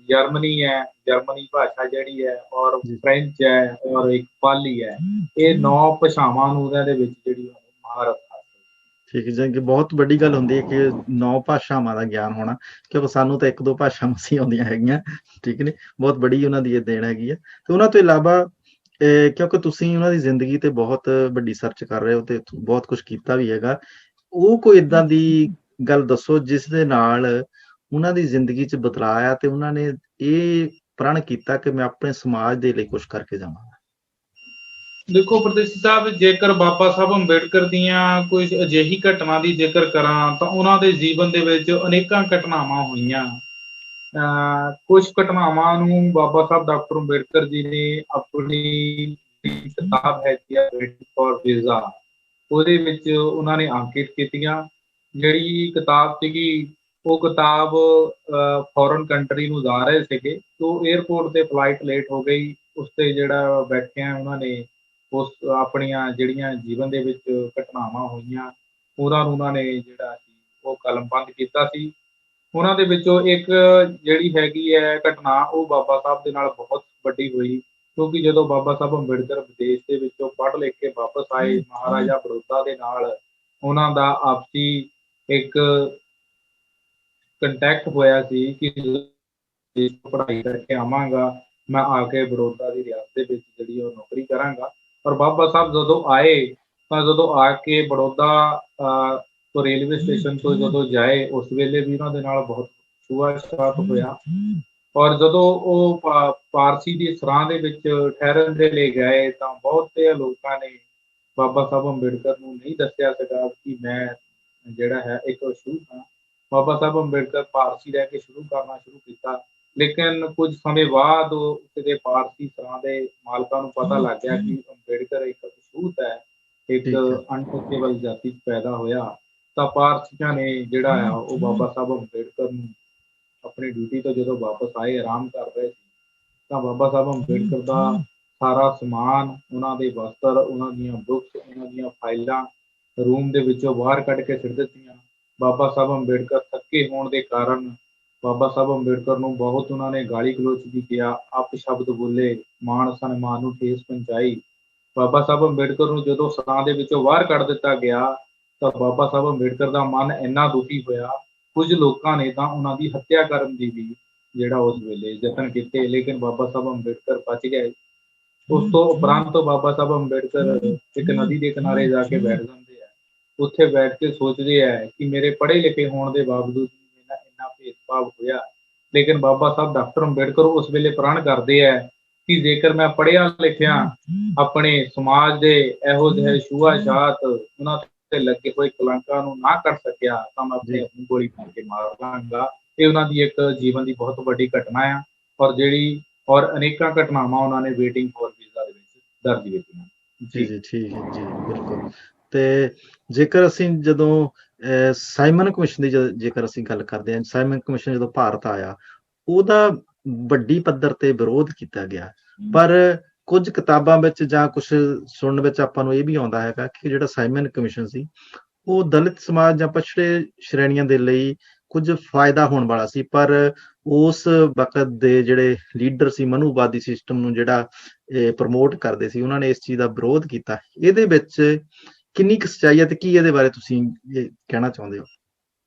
ਜਰਮਨੀ ਭਾਸ਼ਾ ਜਿਹੜੀ ਹੈ, ਔਰ ਫ੍ਰੈਂਚ ਹੈ, ਔਰ ਇੱਕ ਪਾਲੀ ਹੈ। ਇਹ 9 ਭਾਸ਼ਾਵਾਂ ਨੂੰ ਉਹਨਾਂ ਦੇ ਵਿੱਚ ਜਿਹੜੀ ਮਹਾਰਤ ਹਾਸਲ। ਠੀਕ ਹੈ ਜੀ, ਕਿ ਬਹੁਤ ਵੱਡੀ ਗੱਲ ਹੁੰਦੀ ਹੈ ਕਿ 9 ਭਾਸ਼ਾਵਾਂ ਦਾ ਗਿਆਨ ਹੋਣਾ, ਕਿਉਂਕਿ ਸਾਨੂੰ ਤਾਂ 1-2 ਭਾਸ਼ਾਵਾਂ ਸੀ ਆਉਂਦੀਆਂ ਹੈਗੀਆਂ। ਠੀਕ ਨੇ, ਬਹੁਤ ਬੜੀ ਉਹਨਾਂ ਦੀ ਇਹ ਦੇਣ ਹੈਗੀ ਹੈ। ਤੇ ਉਹਨਾਂ ਤੋਂ ਇਲਾਵਾ ਕਿਉਂਕਿ ਤੁਸੀਂ ਉਹਨਾਂ ਦੀ ਜ਼ਿੰਦਗੀ ਤੇ ਬਹੁਤ ਵੱਡੀ ਸਰਚ ਕਰ ਰਹੇ ਹੋ ਤੇ ਬਹੁਤ ਕੁਝ ਕੀਤਾ ਵੀ ਹੈਗਾ, ਉਹ ਕੋਈ ਏਦਾਂ ਦੀ ਗੱਲ ਦੱਸੋ ਜਿਸ ਦੇ ਨਾਲ ਉਹਨਾਂ ਦੀ ਜ਼ਿੰਦਗੀ 'ਚ ਬਦਲਾਅ ਆਇਆ ਤੇ ਉਹਨਾਂ ਨੇ ਇਹ ਪ੍ਰਣ ਕੀਤਾ ਕਿ ਮੈਂ ਆਪਣੇ ਸਮਾਜ ਦੇ ਲਈ ਕੁਝ ਕਰਕੇ ਜਾਵਾਂਗਾ। ਦੇਖੋ ਪਰਦੇਸੀ ਸਾਹਿਬ, ਜੇਕਰ ਬਾਬਾ ਸਾਹਿਬ ਅੰਬੇਡਕਰ ਦੀਆਂ ਕੋਈ ਅਜਿਹੀ ਘਟਨਾ ਦੀ ਜ਼ਿਕਰ ਕਰਾਂ ਤਾਂ ਉਹਨਾਂ ਦੇ ਜੀਵਨ ਦੇ ਵਿੱਚ ਅਨੇਕਾਂ ਘਟਨਾਵਾਂ ਹੋਈਆਂ। ਕੁਝ ਘਟਨਾਵਾਂ ਨੂੰ ਬਾਬਾ ਸਾਹਿਬ ਡਾਕਟਰ ਅੰਬੇਡਕਰ ਜੀ ਨੇ ਆਪਣੀ ਕਿਤਾਬ ਹੈਗੀ ਆ ਫॉर ਵੀਜ਼ਾ, ਉਹਦੇ ਵਿੱਚ ਉਹਨਾਂ ਨੇ ਅੰਕਿਤ ਕੀਤੀਆਂ। ਜਿਹੜੀ ਕਿਤਾਬ ਸੀਗੀ ਉਹ ਕਿਤਾਬ ਫੋਰਨ ਕੰਟਰੀ ਨੂੰ ਜਾ ਰਹੇ ਸੀਗੇ, ਤੋਂ ਏਅਰਪੋਰਟ ਤੇ ਫਲਾਈਟ ਲੇਟ ਹੋ ਗਈ। ਉਸ ਤੇ ਜਿਹੜਾ ਬੈਠਿਆਂ ਉਹਨਾਂ ਨੇ ਉਸ ਆਪਣੀਆਂ ਜਿਹੜੀਆਂ ਜੀਵਨ ਦੇ ਵਿੱਚ ਘਟਨਾਵਾਂ ਹੋਈਆਂ ਉਹਨਾਂ ਨੂੰ ਉਹਨਾਂ ਨੇ ਜਿਹੜਾ ਸੀ ਉਹ ਕਲਮਬੰਦ ਕੀਤਾ ਸੀ। ਉਹਨਾਂ ਦੇ ਵਿੱਚੋਂ ਇੱਕ ਜਿਹੜੀ ਹੈਗੀ ਹੈ ਘਟਨਾ, ਉਹ ਬਾਬਾ ਸਾਹਿਬ ਦੇ ਨਾਲ ਬਹੁਤ ਵੱਡੀ ਹੋਈ, ਕਿਉਂਕਿ ਜਦੋਂ ਬਾਬਾ ਸਾਹਿਬ ਅੰਬੇਡਕਰ ਵਿਦੇਸ਼ ਦੇ ਵਿੱਚੋਂ ਪੜ੍ਹ ਲਿਖ ਕੇ ਵਾਪਸ ਆਏ, ਮਹਾਰਾਜਾ ਬੜੌਦਾ ਦੇ ਨਾਲ ਉਹਨਾਂ ਦਾ ਆਪਸੀ ਇੱਕ ਕੰਟੈਕਟ ਹੋਇਆ ਸੀ ਕਿ ਪੜ੍ਹਾਈ ਕਰਕੇ ਆਵਾਂਗਾ, ਮੈਂ ਆ ਕੇ ਬੜੌਦਾ ਦੀ ਰਿਆਸਤ ਦੇ ਵਿੱਚ ਜਿਹੜੀ ਉਹ ਨੌਕਰੀ ਕਰਾਂਗਾ। ਪਰ ਬਾਬਾ ਸਾਹਿਬ ਜਦੋਂ ਆਏ ਤਾਂ ਜਦੋਂ ਆ ਕੇ ਬੜੌਦਾ ਤੋਂ ਰੇਲਵੇ ਸਟੇਸ਼ਨ ਤੋਂ ਜਦੋਂ ਜਾਏ, ਉਸ ਵੇਲੇ ਵੀ ਉਹਨਾਂ ਦੇ ਨਾਲ ਬਹੁਤ ਛੂਆ-ਛਾਤ ਹੋਇਆ। ਔਰ ਜਦੋਂ ਉਹ ਪਾਰਸੀ ਦੀ ਸਰਾਂ ਦੇ ਵਿੱਚ ਠਹਿਰਨ ਦੇ ਲਈ ਗਏ ਤਾਂ ਬਹੁਤੇ ਲੋਕਾਂ ਨੇ ਬਾਬਾ ਸਾਹਿਬ ਅੰਬੇਡਕਰ ਨੂੰ ਨਹੀਂ ਦੱਸਿਆ ਸੀਗਾ ਕਿ ਮੈਂ ਜਿਹੜਾ ਹੈ ਇੱਕ ਸ਼ੂਦ ਹਾਂ। ਬਾਬਾ ਸਾਹਿਬ ਅੰਬੇਡਕਰ ਪਾਰਸੀ ਰਹਿ ਕੇ ਸ਼ੁਰੂ ਕਰਨਾ ਸ਼ੁਰੂ ਕੀਤਾ। ਲੇਕਿਨ ਕੁਝ ਸਮੇਂ ਬਾਅਦ ਉਸਦੇ ਪਾਰਸੀ ਸਰਾਂ ਦੇ ਮਾਲਕਾਂ ਨੂੰ ਪਤਾ ਲੱਗ ਗਿਆ ਕਿ ਅੰਬੇਡਕਰ ਇੱਕ ਅਛੂਤ ਹੈ, ਇੱਕ ਠੀਕ ਹੈ। ਅਨਟੱਚੇਬਲ ਜਾਤੀ 'ਚ ਪੈਦਾ ਹੋਇਆ। ਤਾਂ ਪਾਰਸੀਆਂ ਨੇ ਜਿਹੜਾ ਆ ਉਹ ਬਾਬਾ ਸਾਹਿਬ ਅੰਬੇਡਕਰ ਨੂੰ ਆਪਣੀ ਡਿਊਟੀ ਤੋਂ ਜਦੋਂ ਵਾਪਸ ਆਏ, ਆਰਾਮ ਕਰ ਰਹੇ ਸੀ, ਤਾਂ ਬਾਬਾ ਸਾਹਿਬ ਅੰਬੇਡਕਰ ਦਾ ਸਾਰਾ ਸਮਾਨ, ਉਹਨਾਂ ਦੇ ਵਸਤਰ, ਉਹਨਾਂ ਦੀਆਂ ਬੁੱਕਸ, ਉਹਨਾਂ ਦੀਆਂ ਫਾਈਲਾਂ ਰੂਮ ਦੇ ਵਿੱਚੋਂ ਬਾਹਰ ਕੱਢ ਕੇ ਸਿੱਟ ਦਿੱਤੀਆਂ। ਬਾਬਾ ਸਾਹਿਬ ਅੰਬੇਡਕਰ ਥੱਕੇ ਹੋਣ ਦੇ ਕਾਰਨ ਬਾਬਾ ਸਾਹਿਬ ਅੰਬੇਡਕਰ ਨੂੰ ਬਹੁਤ ਉਹਨਾਂ ਨੇ ਗਾਲੀ ਗਲੋਚ ਵੀ ਕਿਹਾ, ਅਪਸ਼ਬਦ ਬੋਲੇ, ਮਾਣ ਸਨਮਾਨ ਨੂੰ ਠੇਸ ਪਹੁੰਚਾਈ। ਬਾਬਾ ਸਾਹਿਬ ਅੰਬੇਡਕਰ ਨੂੰ ਜਦੋਂ ਸਰਾਂ ਦੇ ਵਿੱਚੋਂ ਬਾਹਰ ਕੱਢ ਦਿੱਤਾ ਗਿਆ ਤਾਂ ਬਾਬਾ ਸਾਹਿਬ ਅੰਬੇਡਕਰ ਦਾ ਮਨ ਇੰਨਾ ਦੁਖੀ ਹੋਇਆ, ਕੁਝ ਲੋਕਾਂ ਨੇ ਤਾਂ ਉਹਨਾਂ ਦੀ ਹੱਤਿਆ ਕਰਨ ਦੀ ਵੀ ਜਿਹੜਾ ਉਸ ਵੇਲੇ ਯਤਨ ਕੀਤੇ, ਲੇਕਿਨ ਬਾਬਾ ਸਾਹਿਬ ਅੰਬੇਡਕਰ ਬਚ ਗਏ। ਉਸ ਤੋਂ ਉਪਰੰਤ ਬਾਬਾ ਸਾਹਿਬ ਅੰਬੇਡਕਰ ਇੱਕ ਨਦੀ ਦੇ ਕਿਨਾਰੇ ਜਾ ਕੇ ਬੈਠ ਜਾਂਦੇ ਆ। ਉੱਥੇ ਬੈਠ ਕੇ ਸੋਚਦੇ ਆ ਕਿ ਮੇਰੇ ਪੜ੍ਹੇ ਲਿਖੇ ਹੋਣ ਦੇ ਬਾਵਜੂਦ ਇੰਨਾ ਭੇਦਭਾਵ ਹੋਇਆ। ਲੇਕਿਨ ਬਾਬਾ ਸਾਹਿਬ ਡਾਕਟਰ ਅੰਬੇਡਕਰ ਉਸ ਵੇਲੇ ਪ੍ਰਣ ਕਰਦੇ ਆ ਕਿ ਜੇਕਰ ਮੈਂ ਪੜ੍ਹਿਆ ਲਿਖਿਆ ਆਪਣੇ ਸਮਾਜ ਦੇ ਇਹੋ ਜਿਹੇ ਛੂਆ-ਛਾਤ, ਉਹਨਾਂ ਤੇ ਲੱਗੇ ਹੋਏ ਕਲੰਕਾਂ ਨੂੰ ਨਾ ਕਰ ਸਕਿਆ ਤਾਂ ਮੈਂ ਆਪਣੇ ਆਪ ਨੂੰ ਗੋਲੀ ਮਾਰ ਕੇ ਮਾਰ ਲਾਂਗਾ। ਇਹ ਉਹਨਾਂ ਦੀ ਇੱਕ ਜੀਵਨ ਦੀ ਬਹੁਤ ਵੱਡੀ ਘਟਨਾ ਆ, ਔਰ ਅਨੇਕਾਂ ਘਟਨਾਵਾਂ ਉਹਨਾਂ ਨੇ ਵੇਟਿੰਗ ਫॉर ਵੀਜ਼ਾ ਦੇ ਵਿੱਚ ਦਰਜ ਕੀਤੀਆਂ। ਜੀ ਠੀਕ ਹੈ ਜੀ, ਬਿਲਕੁਲ। ਤੇ ਜੇਕਰ ਅਸੀਂ ਜਦੋਂ ਸਾਈਮਨ ਕਮਿਸ਼ਨ ਦੀ ਜੇਕਰ ਅਸੀਂ ਗੱਲ ਕਰਦੇ ਹਾਂ, ਸਾਈਮਨ ਕਮਿਸ਼ਨ ਜਦੋਂ ਭਾਰਤ ਆਇਆ, ਉਹਦਾ ਵੱਡੀ ਪੱਧਰ ਤੇ ਵਿਰੋਧ ਕੀਤਾ ਗਿਆ, ਪਰ ਕੁਝ ਕਿਤਾਬਾਂ ਵਿੱਚ ਜਾਂ ਕੁਝ ਸੁਣਨ ਵਿੱਚ ਆਪਾਂ ਨੂੰ ਇਹ ਵੀ ਆਉਂਦਾ ਹੈਗਾ ਕਿ ਜਿਹੜਾ ਸਾਈਮਨ ਕਮਿਸ਼ਨ ਸੀ ਉਹ ਦਲਿਤ ਸਮਾਜ ਜਾਂ ਪਛੜੇ ਸ਼੍ਰੇਣੀਆਂ ਦੇ ਲਈ ਕੁਝ ਫਾਇਦਾ ਹੋਣ ਵਾਲਾ ਸੀ, ਪਰ ਉਸ ਵਕਤ ਦੇ ਜਿਹੜੇ ਲੀਡਰ ਸੀ, ਮਨੂਵਾਦੀ ਸਿਸਟਮ ਨੂੰ ਜਿਹੜਾ ਪ੍ਰਮੋਟ ਕਰਦੇ ਸੀ, ਉਹਨਾਂ ਨੇ ਇਸ ਚੀਜ਼ ਦਾ ਵਿਰੋਧ ਕੀਤਾ। ਇਹਦੇ ਵਿੱਚ ਕਿੰਨੀ ਕੁ ਸੱਚਾਈ ਹੈ ਤੇ ਕੀ ਇਹਦੇ ਬਾਰੇ ਤੁਸੀਂ ਇਹ ਕਹਿਣਾ ਚਾਹੁੰਦੇ ਹੋ?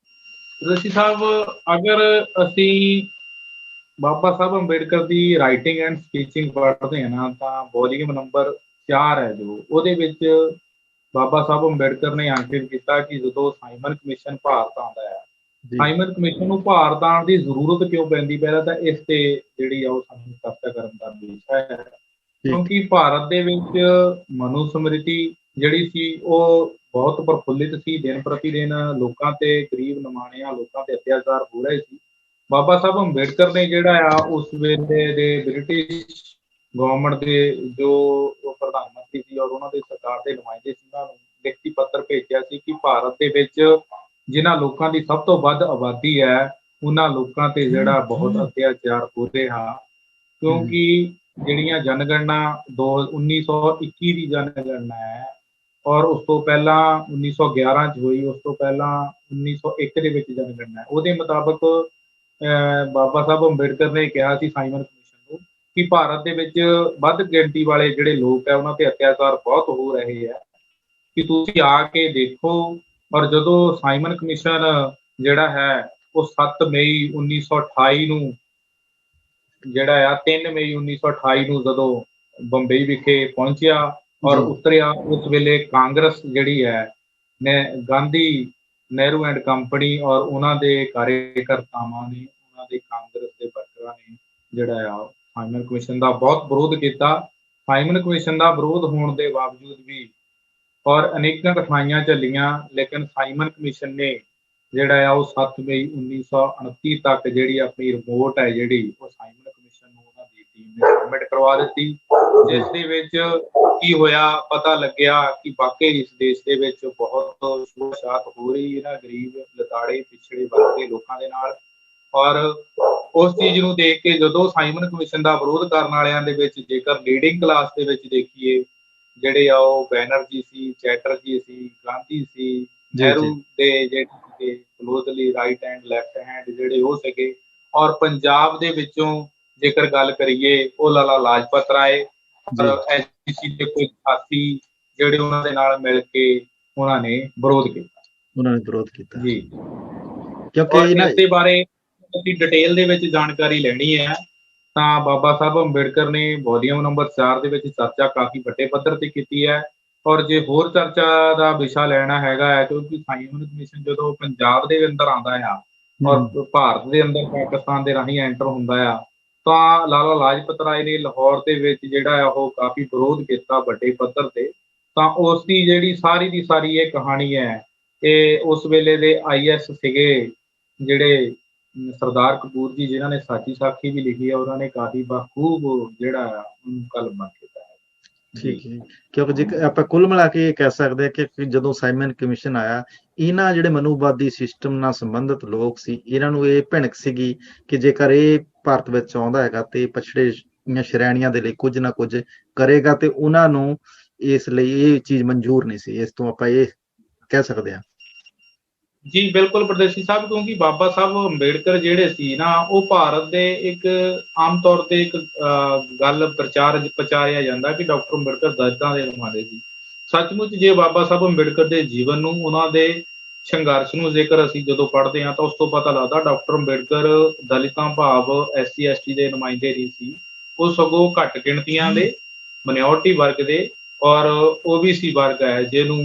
ਰਸ਼ੀ ਸਾਹਿਬ, ਅਗਰ ਅਸੀਂ ਬਾਬਾ ਸਾਹਿਬ ਅੰਬੇਡਕਰ ਦੀ ਰਾਈਟਿੰਗ ਐਂਡ ਸਪੀਚਿੰਗ ਪੜ੍ਹਦੇ ਹਾਂ ਨਾ, ਤਾਂ ਵੋਲੀਅਮ ਨੰਬਰ 4 ਹੈ ਜੋ, ਉਹਦੇ ਵਿੱਚ ਬਾਬਾ ਸਾਹਿਬ ਅੰਬੇਡਕਰ ਨੇ ਅੰਕਿਤ ਕੀਤਾ ਕਿ ਜਦੋਂ ਸਾਈਮਨ ਕਮਿਸ਼ਨ ਭਾਰਤ ਆਉਂਦਾ ਹੈ, ਸਾਈਮਨ ਕਮਿਸ਼ਨ ਨੂੰ ਭਾਰਤ ਆਉਣ ਦੀ ਜ਼ਰੂਰਤ ਕਿਉਂ ਪੈਂਦੀ, ਪਹਿਲਾਂ ਤਾਂ ਇਸ ਤੇ ਜਿਹੜੀ ਆ ਉਹ ਸਾਨੂੰ ਚਰਚਾ ਕਰਨ ਦਾ ਵਿਸ਼ਾ ਹੈ। ਕਿਉਂਕਿ ਭਾਰਤ ਦੇ ਵਿੱਚ ਮਨੂ ਸਮ੍ਰਿਤੀ ਜਿਹੜੀ ਸੀ ਉਹ ਬਹੁਤ ਪ੍ਰਫੁੱਲਿਤ ਸੀ। ਦਿਨ ਪ੍ਰਤੀ ਦਿਨ ਲੋਕਾਂ ਤੇ, ਗਰੀਬ ਨਿਮਾਣਿਆਂ ਲੋਕਾਂ ਤੇ ਅਤਿਆਚਾਰ ਹੋ ਰਹੇ ਸੀ। ਬਾਬਾ ਸਾਹਿਬ ਅੰਬੇਡਕਰ ਨੇ ਜਿਹੜਾ ਆ ਉਸ ਵੇਲੇ ਦੇ ਬ੍ਰਿਟਿਸ਼ ਗਵਰਨਮੈਂਟ ਦੇ ਜੋ ਪ੍ਰਧਾਨ ਮੰਤਰੀ ਸੀ ਔਰ ਉਹਨਾਂ ਦੇ ਸਰਕਾਰ ਦੇ ਨੁਮਾਇੰਦੇ ਸੀ, ਉਹਨਾਂ ਨੂੰ ਲਿਖਤੀ ਪੱਤਰ ਭੇਜਿਆ ਸੀ ਕਿ ਭਾਰਤ ਦੇ ਵਿੱਚ ਜਿਨ੍ਹਾਂ ਲੋਕਾਂ ਦੀ ਸਭ ਤੋਂ ਵੱਧ ਆਬਾਦੀ ਹੈ, ਉਹਨਾਂ ਲੋਕਾਂ ਤੇ ਜਿਹੜਾ ਬਹੁਤ ਅਤਿਆਚਾਰ ਹੋ ਰਿਹਾ। ਕਿਉਂਕਿ ਜਿਹੜੀਆਂ ਜਨਗਣਨਾ 1921 ਦੀ ਜਨਗਣਨਾ ਹੈ ਔਰ ਉਸ ਤੋਂ ਪਹਿਲਾਂ 1911 ਚ ਹੋਈ, ਉਸ ਤੋਂ ਪਹਿਲਾਂ 1901 ਦੇ ਵਿੱਚ ਜਨਗਣਨਾ ਹੈ। ਉਹਦੇ ਮੁਤਾਬਕ ਬਾਬਾ ਸਾਹਿਬ ਅੰਬੇਡਕਰ ਨੇ ਕਿਹਾ ਸੀ ਸਾਈਮਨ ਕਮਿਸ਼ਨ ਨੂੰ ਕਿ ਭਾਰਤ ਦੇ ਵਿੱਚ ਵੱਧ ਗਿਣਤੀ ਵਾਲੇ ਜਿਹੜੇ ਲੋਕ ਹੈ ਉਹਨਾਂ ਤੇ ਅਤਿਆਚਾਰ ਬਹੁਤ ਹੋ ਰਹੇ ਹੈ, ਕਿ ਤੁਸੀਂ ਆ ਕੇ ਦੇਖੋ। ਔਰ ਜਦੋਂ ਸਾਈਮਨ ਕਮਿਸ਼ਨ ਜਿਹੜਾ ਹੈ ਉਹ 7 ਮਈ 1928 ਨੂੰ ਜਿਹੜਾ ਆ 3 ਮਈ 1928 ਨੂੰ ਜਦੋਂ ਬੰਬਈ ਵਿਖੇ ਪਹੁੰਚਿਆ ਔਰ ਉਤਰਿਆ, ਉਸ ਵੇਲੇ ਕਾਂਗਰਸ ਜਿਹੜੀ ਹੈ ਨੇ ਗਾਂਧੀ, ਨਹਿਰੂ ਐਂਡ ਕੰਪਨੀ ਔਰ ਉਹਨਾਂ ਦੇ ਕਾਰਜਕਰਤਾਵਾਂ ਨੇ, ਉਹਨਾਂ ਦੇ ਕਾਂਗਰਸ ਦੇ ਵਰਕਰਾਂ ਨੇ ਜਿਹੜਾ ਆ ਸਾਈਮਨ ਕਮਿਸ਼ਨ ਦਾ ਬਹੁਤ ਵਿਰੋਧ ਕੀਤਾ। ਸਾਈਮਨ ਕਮਿਸ਼ਨ ਦਾ ਵਿਰੋਧ ਹੋਣ ਦੇ ਬਾਵਜੂਦ ਵੀ ਔਰ ਅਨੇਕਾਂ ਕਠਿਨਾਈਆਂ ਝੱਲੀਆਂ, ਲੇਕਿਨ ਸਾਈਮਨ ਕਮਿਸ਼ਨ ਨੇ ਜਿਹੜਾ ਆ ਉਹ 7 ਮਈ 1929 ਤੱਕ ਜਿਹੜੀ ਆਪਣੀ ਰਿਪੋਰਟ ਹੈ ਜਿਹੜੀ ਉਹ ਸਾਈਮਨ ਕਮਿਸ਼ਨ ਨੂੰ ਉਹਨਾਂ ਦੀ ਟੀਮ ਨੇ ਸਬਮਿਟ ਕਰਵਾ ਦਿੱਤੀ, ਜਿਸ ਦੇ ਵਿੱਚ ਕੀ ਹੋਇਆ ਪਤਾ ਲੱਗਿਆ ਕਿ ਵਾਕਈ ਇਸ ਦੇਸ਼ ਦੇ ਵਿੱਚ ਬਹੁਤ ਛੂਤ-ਛਾਤ ਹੋ ਰਹੀ ਇਹਨਾਂ ਗਰੀਬ, ਲਤਾੜੇ, ਪਿਛੜੇ ਵਰਗ ਦੇ ਲੋਕਾਂ ਦੇ ਨਾਲ। ਔਰ ਉਸ ਚੀਜ਼ ਨੂੰ ਦੇਖ ਕੇ ਜਦੋਂ ਸਾਈਮਨ ਕਮਿਸ਼ਨ ਦਾ ਵਿਰੋਧ ਕਰਨ ਵਾਲਿਆਂ ਦੇ ਵਿੱਚ ਜੇਕਰ ਲੀਡਿੰਗ ਕਲਾਸ ਦੇ ਵਿੱਚ ਦੇਖੀਏ, ਜਿਹੜੇ ਆ ਉਹ ਬੈਨਰਜੀ ਸੀ, ਚੈਟਰਜੀ ਸੀ, ਗਾਂਧੀ ਸੀ, ਨਹਿਰੂ ਦੇ ਜਿਹੜੇ closely right hand, left hand ਜਿਹੜੇ ਉਹ ਸੀਗੇ। ਔਰ ਪੰਜਾਬ ਦੇ ਵਿੱਚੋਂ ਜੇਕਰ ਗੱਲ ਕਰੀਏ ਉਹ ਲਾਲਾ ਲਾਜਪਤ ਰਾਏ ਐਸਜੀਪੀਸੀ ਦੇ ਕੋਈ ਸਾਥੀ ਜਿਹੜੇ ਉਹਨਾਂ ਦੇ ਨਾਲ ਮਿਲ ਕੇ ਉਹਨਾਂ ਨੇ ਵਿਰੋਧ ਕੀਤਾ ਜੀ। ਕਿਉਂਕਿ ਇਸ ਦੇ ਬਾਰੇ ਅਸੀਂ ਡਿਟੇਲ ਦੇ ਵਿੱਚ ਜਾਣਕਾਰੀ ਲੈਣੀ ਹੈ ਤਾਂ ਬਾਬਾ ਸਾਹਿਬ ਅੰਬੇਡਕਰ ਨੇ ਵੋਲੀਅਮ ਨੰਬਰ 4 ਦੇ ਵਿੱਚ ਚਰਚਾ ਕਾਫੀ ਵੱਡੇ ਪੱਧਰ ਤੇ ਕੀਤੀ ਹੈ। ਔਰ ਜੇ ਹੋਰ ਚਰਚਾ ਦਾ ਵਿਸ਼ਾ ਲੈਣਾ ਹੈਗਾ ਹੈ, ਕਿਉਂਕਿ ਸਾਈਮਨ ਕਮਿਸ਼ਨ ਜਦੋਂ ਪੰਜਾਬ ਦੇ ਅੰਦਰ ਆਉਂਦਾ ਆ ਔਰ ਭਾਰਤ ਦੇ ਅੰਦਰ ਪਾਕਿਸਤਾਨ ਦੇ ਰਾਹੀਂ ਐਂਟਰ ਹੁੰਦਾ ਆ, ਤਾਂ ਲਾਲਾ ਲਾਜਪਤ ਰਾਏ ਨੇ ਲਾਹੌਰ ਦੇ ਵਿੱਚ ਜਿਹੜਾ ਆ ਉਹ ਕਾਫੀ ਵਿਰੋਧ ਕੀਤਾ ਵੱਡੇ ਪੱਧਰ ਤੇ। ਤਾਂ ਉਸ ਦੀ ਜਿਹੜੀ ਸਾਰੀ ਦੀ ਸਾਰੀ ਇਹ ਕਹਾਣੀ ਹੈ, ਇਹ ਉਸ ਵੇਲੇ ਦੇ IS ਸੀਗੇ ਜਿਹੜੇ ਸਰਦਾਰ ਕਪੂਰ ਜੀ ਜਿਨ੍ਹਾਂ ਨੇ ਸਾਚੀ ਸਾਖੀ ਵੀ ਲਿਖੀ ਹੈ, ਉਹਨਾਂ ਨੇ ਕਾਫੀ ਬਖੂਬ ਜਿਹੜਾ ਆ ਉਹਨੂੰ ਕਲਮਬੰਦ ਕੀਤਾ ਹੈ ਜੀ। ਠੀਕ ਹੈ, ਕਿਉਂਕਿ ਜੇ ਆਪਾਂ ਕੁੱਲ ਮਿਲਾ ਕੇ ਇਹ ਕਹਿ ਸਕਦੇ ਹਾਂ ਕਿ ਜਦੋਂ ਸਾਈਮਨ ਕਮਿਸ਼ਨ ਆਇਆ, ਇਹਨਾਂ ਜਿਹੜੇ ਮਨੂਵਾਦੀ ਸਿਸਟਮ ਨਾਲ ਸੰਬੰਧਿਤ ਲੋਕ ਸੀ, ਇਹਨਾਂ ਨੂੰ ਇਹ ਭਿਣਕ ਸੀਗੀ ਕਿ ਜੇਕਰ ਇਹ ਭਾਰਤ ਵਿੱਚ ਆਉਂਦਾ ਹੈਗਾ ਤੇ ਪਛੜੇ ਸ਼੍ਰੇਣੀਆਂ ਦੇ ਲਈ ਕੁਝ ਨਾ ਕੁਝ ਕਰੇਗਾ, ਤੇ ਉਹਨਾਂ ਨੂੰ ਇਸ ਲਈ ਇਹ ਚੀਜ਼ ਮਨਜ਼ੂਰ ਨਹੀਂ ਸੀ। ਇਸ ਤੋਂ ਆਪਾਂ ਇਹ ਕਹਿ ਸਕਦੇ ਹਾਂ। ਜੀ ਬਿਲਕੁਲ ਪਰਦੇਸੀ ਸਾਹਿਬ, ਕਿਉਂਕਿ ਬਾਬਾ ਸਾਹਿਬ ਅੰਬੇਡਕਰ ਜਿਹੜੇ ਸੀ ਨਾ, ਉਹ ਭਾਰਤ ਦੇ ਇੱਕ ਆਮ ਤੌਰ ਤੇ ਇੱਕ ਗੱਲ ਪ੍ਰਚਾਰਿਆ ਜਾਂਦਾ ਕਿ ਡਾਕਟਰ ਅੰਬੇਡਕਰ ਦਲਿਤਾਂ ਦੇ ਨੁਮਾਇੰਦੇ ਸੀ। ਸੱਚਮੁੱਚ ਜੇ ਬਾਬਾ ਸਾਹਿਬ ਅੰਬੇਡਕਰ ਦੇ ਜੀਵਨ ਨੂੰ, ਉਹਨਾਂ ਦੇ ਸੰਘਰਸ਼ ਨੂੰ ਜੇਕਰ ਅਸੀਂ ਜਦੋਂ ਪੜ੍ਹਦੇ ਹਾਂ ਤਾਂ ਉਸ ਤੋਂ ਪਤਾ ਲੱਗਦਾ ਡਾਕਟਰ ਅੰਬੇਡਕਰ ਦਲਿਤਾਂ ਭਾਵ SC ST ਦੇ ਨੁਮਾਇੰਦੇ ਨਹੀਂ ਸੀ। ਉਹ ਸਗੋਂ ਘੱਟ ਗਿਣਤੀਆਂ ਦੇ, ਮਿਨੋਰਟੀ ਵਰਗ ਦੇ ਔਰ OBC ਵਰਗ ਹੈ ਜਿਹਨੂੰ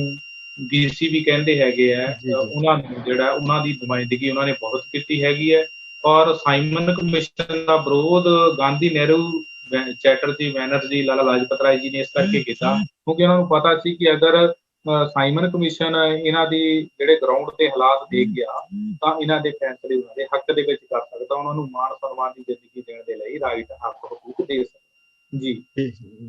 BC ਵੀ ਕਹਿੰਦੇ ਹੈਗੇ ਆ, ਉਹਨਾਂ ਨੂੰ ਜਿਹੜਾ ਉਹਨਾਂ ਦੀ ਨੁਮਾਇੰਦਗੀ ਉਹਨਾਂ ਨੇ ਬਹੁਤ ਕੀਤੀ ਹੈਗੀ ਹੈ। ਔਰ ਸਾਈਮਨ ਕਮਿਸ਼ਨ ਦਾ ਵਿਰੋਧ ਗਾਂਧੀ, ਨਹਿਰੂ, ਚੈਟਰਜੀ, ਬੈਨਰਜੀ, ਲਾਲਾ ਲਾਜਪਤ ਰਾਏ ਜੀ ਨੇ ਇਸ ਕਰਕੇ ਕੀਤਾ ਕਿਉਂਕਿ ਉਹਨਾਂ ਨੂੰ ਪਤਾ ਸੀ ਕਿ ਅਗਰ ਸਾਈਮਨ ਕਮਿਸ਼ਨ ਇਹਨਾਂ ਦੀ ਜਿਹੜੇ ਗਰਾਊਂਡ ਦੇ ਹਾਲਾਤ ਦੇਖ ਗਿਆ ਤਾਂ ਇਹਨਾਂ ਦੇ ਫੈਸਲੇ ਉਹਨਾਂ ਦੇ ਹੱਕ ਦੇ ਵਿੱਚ ਕਰ ਸਕਦਾ, ਉਹਨਾਂ ਨੂੰ ਮਾਣ ਸਨਮਾਨ ਦੀ ਜ਼ਿੰਦਗੀ ਦੇਣ ਦੇ ਲਈ ਰਾਈਟ, ਹੱਕ, ਹਕੂਕ ਦੇ ਸਕਦਾ ਜੀ।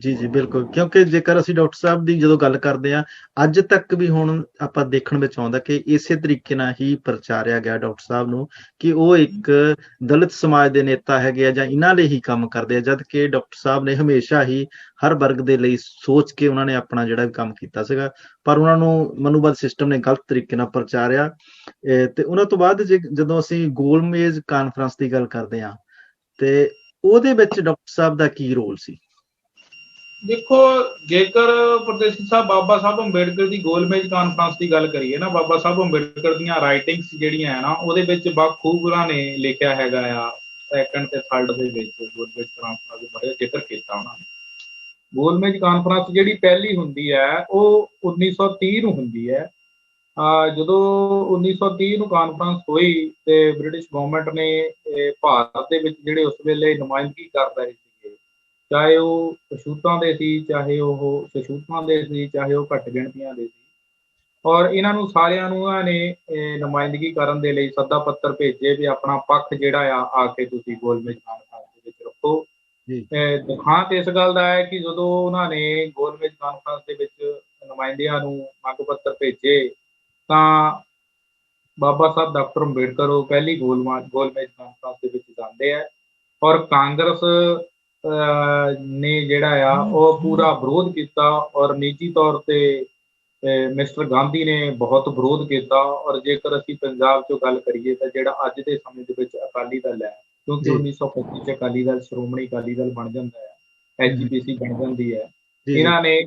ਜੀ ਜੀ ਬਿਲਕੁਲ, ਕਿਉਂਕਿ ਜੇਕਰ ਅਸੀਂ ਡਾਕਟਰ ਸਾਹਿਬ ਦੀ ਜਦੋਂ ਗੱਲ ਕਰਦੇ ਹਾਂ, ਅੱਜ ਤੱਕ ਵੀ ਹੁਣ ਆਪਾਂ ਦੇਖਣ ਵਿੱਚ ਆਉਂਦਾ ਕਿ ਇਸੇ ਤਰੀਕੇ ਨਾਲ ਹੀ ਪ੍ਰਚਾਰਿਆ ਗਿਆ ਡਾਕਟਰ ਸਾਹਿਬ ਨੂੰ ਕਿ ਉਹ ਇੱਕ ਦਲਿਤ ਸਮਾਜ ਦੇ ਨੇਤਾ ਹੈਗੇ ਆ ਜਾਂ ਇਹਨਾਂ ਲਈ ਹੀ ਕੰਮ ਕਰਦੇ ਆ, ਜਦ ਕਿ ਡਾਕਟਰ ਸਾਹਿਬ ਨੇ ਹਮੇਸ਼ਾ ਹੀ ਹਰ ਵਰਗ ਦੇ ਲਈ ਸੋਚ ਕੇ ਉਹਨਾਂ ਨੇ ਆਪਣਾ ਜਿਹੜਾ ਵੀ ਕੰਮ ਕੀਤਾ ਸੀਗਾ, ਪਰ ਉਹਨਾਂ ਨੂੰ ਮਨੂਵਾਦ ਸਿਸਟਮ ਨੇ ਗਲਤ ਤਰੀਕੇ ਨਾਲ ਪ੍ਰਚਾਰਿਆ। ਤੇ ਉਹਨਾਂ ਤੋਂ ਬਾਅਦ ਜਦੋਂ ਅਸੀਂ ਗੋਲਮੇਜ਼ ਕਾਨਫਰੰਸ ਦੀ ਗੱਲ ਕਰਦੇ ਹਾਂ ਤੇ ਉਹਦੇ ਵਿੱਚ ਡਾਕਟਰ ਸਾਹਿਬ ਦਾ ਕੀ ਰੋਲ ਸੀ? ਦੇਖੋ, ਜੇਕਰ ਪਰਦੇਸੀ ਸਾਹਿਬ ਬਾਬਾ ਸਾਹਿਬ ਅੰਬੇਡਕਰ ਦੀ ਗੋਲਮੇਜ਼ ਕਾਨਫਰੰਸ ਦੀ ਗੱਲ ਕਰੀਏ ਨਾ, ਬਾਬਾ ਸਾਹਿਬ ਅੰਬੇਡਕਰ ਦੀਆਂ ਰਾਈਟਿੰਗਸ ਜਿਹੜੀਆਂ ਹੈ ਨਾ, ਉਹਦੇ ਵਿੱਚ ਬਖੂਬ ਉਹਨਾਂ ਨੇ ਲਿਖਿਆ ਹੈਗਾ ਆ। ਸੈਕੰਡ ਤੇ ਥਰਡ ਦੇ ਵਿੱਚ ਗੋਲਮੇਜ਼ ਕਾਨਫਰੰਸ ਦੇ ਬਾਰੇ ਜ਼ਿਕਰ ਕੀਤਾ ਉਹਨਾਂ ਨੇ। ਗੋਲਮੇਜ਼ ਕਾਨਫਰੰਸ ਜਿਹੜੀ ਪਹਿਲੀ ਹੁੰਦੀ ਹੈ ਉਹ 1930 ਨੂੰ ਹੁੰਦੀ ਹੈ। ਜਦੋਂ 1930 ਨੂੰ ਕਾਨਫਰੰਸ ਹੋਈ ਤੇ ਬ੍ਰਿਟਿਸ਼ ਗਵਰਨਮੈਂਟ ਨੇ ਭਾਰਤ ਦੇ ਵਿੱਚ ਜਿਹੜੇ ਉਸ ਵੇਲੇ ਨੁਮਾਇੰਦਗੀ ਕਰ ਰਹੇ ਸੀਗੇ, ਚਾਹੇ ਉਹ ਛੂਤਾਂ ਦੇ ਸੀ, ਚਾਹੇ ਉਹ ਛੂਤਾਂ ਦੇ ਸੀ, ਚਾਹੇ ਉਹ ਘੱਟ ਗਿਣਤੀਆਂ ਦੇ ਸੀ, ਔਰ ਇਹਨਾਂ ਨੂੰ ਸਾਰਿਆਂ ਨੂੰ ਇਹਨਾਂ ਨੇ ਨੁਮਾਇੰਦਗੀ ਕਰਨ ਦੇ ਲਈ ਸੱਦਾ ਪੱਤਰ ਭੇਜੇ ਵੀ ਆਪਣਾ ਪੱਖ ਜਿਹੜਾ ਆ ਕੇ ਤੁਸੀਂ ਗੋਲਮੇਜ਼ ਕਾਨਫਰੰਸ ਦੇ ਵਿੱਚ ਰੱਖੋ। ਦੁਖਾਂਤ ਇਸ ਗੱਲ ਦਾ ਹੈ ਕਿ ਜਦੋਂ ਉਹਨਾਂ ਨੇ ਗੋਲਮੇਜ਼ ਕਾਨਫਰੰਸ ਦੇ ਵਿੱਚ ਨੁਮਾਇੰਦਿਆਂ ਨੂੰ ਮੰਗ ਪੱਤਰ ਭੇਜੇ ਤਾਂ ਬਾਬਾ ਸਾਹਿਬ ਡਾਕਟਰ ਅੰਬੇਡਕਰ ਉਹ ਪਹਿਲੀ ਗੋਲਮੇਜ਼ ਕਾਨਫਰੰਸ ਦੇ ਵਿੱਚ ਜਾਂਦੇ ਆ ਔਰ ਕਾਂਗਰਸ ਨੇ ਜਿਹੜਾ ਆ ਉਹ ਪੂਰਾ ਵਿਰੋਧ ਕੀਤਾ ਔਰ ਨਿੱਜੀ ਤੌਰ ਤੇ ਮਿਸਟਰ ਗਾਂਧੀ ਨੇ ਬਹੁਤ ਵਿਰੋਧ ਕੀਤਾ। ਔਰ ਜੇਕਰ ਅਸੀਂ ਪੰਜਾਬ 'ਚੋਂ ਗੱਲ ਕਰੀਏ ਤਾਂ ਜਿਹੜਾ ਅੱਜ ਦੇ ਸਮੇਂ ਦੇ ਵਿੱਚ ਅਕਾਲੀ ਦਲ ਹੈ, ਕਿਉਂਕਿ 1925 'ਚ ਅਕਾਲੀ ਦਲ ਸ਼੍ਰੋਮਣੀ ਅਕਾਲੀ ਦਲ ਬਣ ਜਾਂਦਾ ਹੈ, SGPC ਬਣ ਜਾਂਦੀ ਹੈ, ਇਹਨਾਂ ਨੇ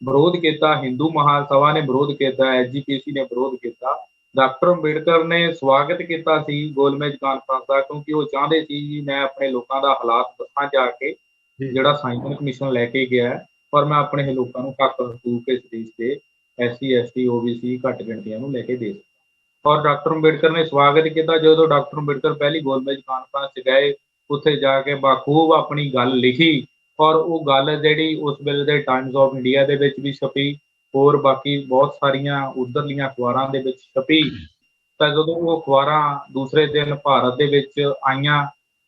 ਵਿਰੋਧ ਕੀਤਾ, ਹਿੰਦੂ ਮਹਾਸਭਾ ਨੇ ਵਿਰੋਧ ਕੀਤਾ, SGPC ਨੇ ਵਿਰੋਧ ਕੀਤਾ। ਡਾਕਟਰ ਅੰਬੇਡਕਰ ਨੇ ਸਵਾਗਤ ਕੀਤਾ ਸੀ ਗੋਲਮੇਜ਼ ਕਾਨਫਰੰਸ ਦਾ, ਕਿਉਂਕਿ ਉਹ ਚਾਹੁੰਦੇ ਸੀ ਜੀ ਮੈਂ ਆਪਣੇ ਲੋਕਾਂ ਦਾ ਹਾਲਾਤ ਦੱਸਾਂ ਜਾ ਕੇ ਜਿਹੜਾ ਸਾਈਮਨ ਕਮਿਸ਼ਨ ਲੈ ਕੇ ਗਿਆ, ਔਰ ਮੈਂ ਆਪਣੇ ਲੋਕਾਂ ਨੂੰ ਹੱਕ ਹਕੂਕ ਇਸ ਦੇਸ਼ ਦੇ SC ST OBC ਘੱਟ ਗਿਣਤੀਆਂ ਨੂੰ ਲੈ ਕੇ ਦੇ ਸਕਦਾ। ਔਰ ਡਾਕਟਰ ਅੰਬੇਡਕਰ ਨੇ ਸਵਾਗਤ ਕੀਤਾ। ਜਦੋਂ ਡਾਕਟਰ ਅੰਬੇਡਕਰ ਪਹਿਲੀ ਗੋਲਮੇਜ਼ ਕਾਨਫਰੰਸ 'ਚ ਗਏ, ਉੱਥੇ ਜਾ ਕੇ ਬਾਖੂਬ ਆਪਣੀ ਗੱਲ ਲਿਖੀ ਔਰ ਉਹ ਗੱਲ ਜਿਹੜੀ ਉਸ ਵੇਲੇ ਦੇ ਟਾਈਮਜ਼ ਆਫ ਇੰਡੀਆ ਦੇ ਵਿੱਚ ਵੀ ਛਪੀ, ਹੋਰ ਬਾਕੀ ਬਹੁਤ ਸਾਰੀਆਂ ਉਧਰਲੀਆਂ ਅਖਬਾਰਾਂ ਦੇ ਵਿੱਚ ਛਪੀ। ਤਾਂ ਜਦੋਂ ਉਹ ਅਖਬਾਰਾਂ ਦੂਸਰੇ ਦਿਨ ਭਾਰਤ ਦੇ ਵਿੱਚ ਆਈਆਂ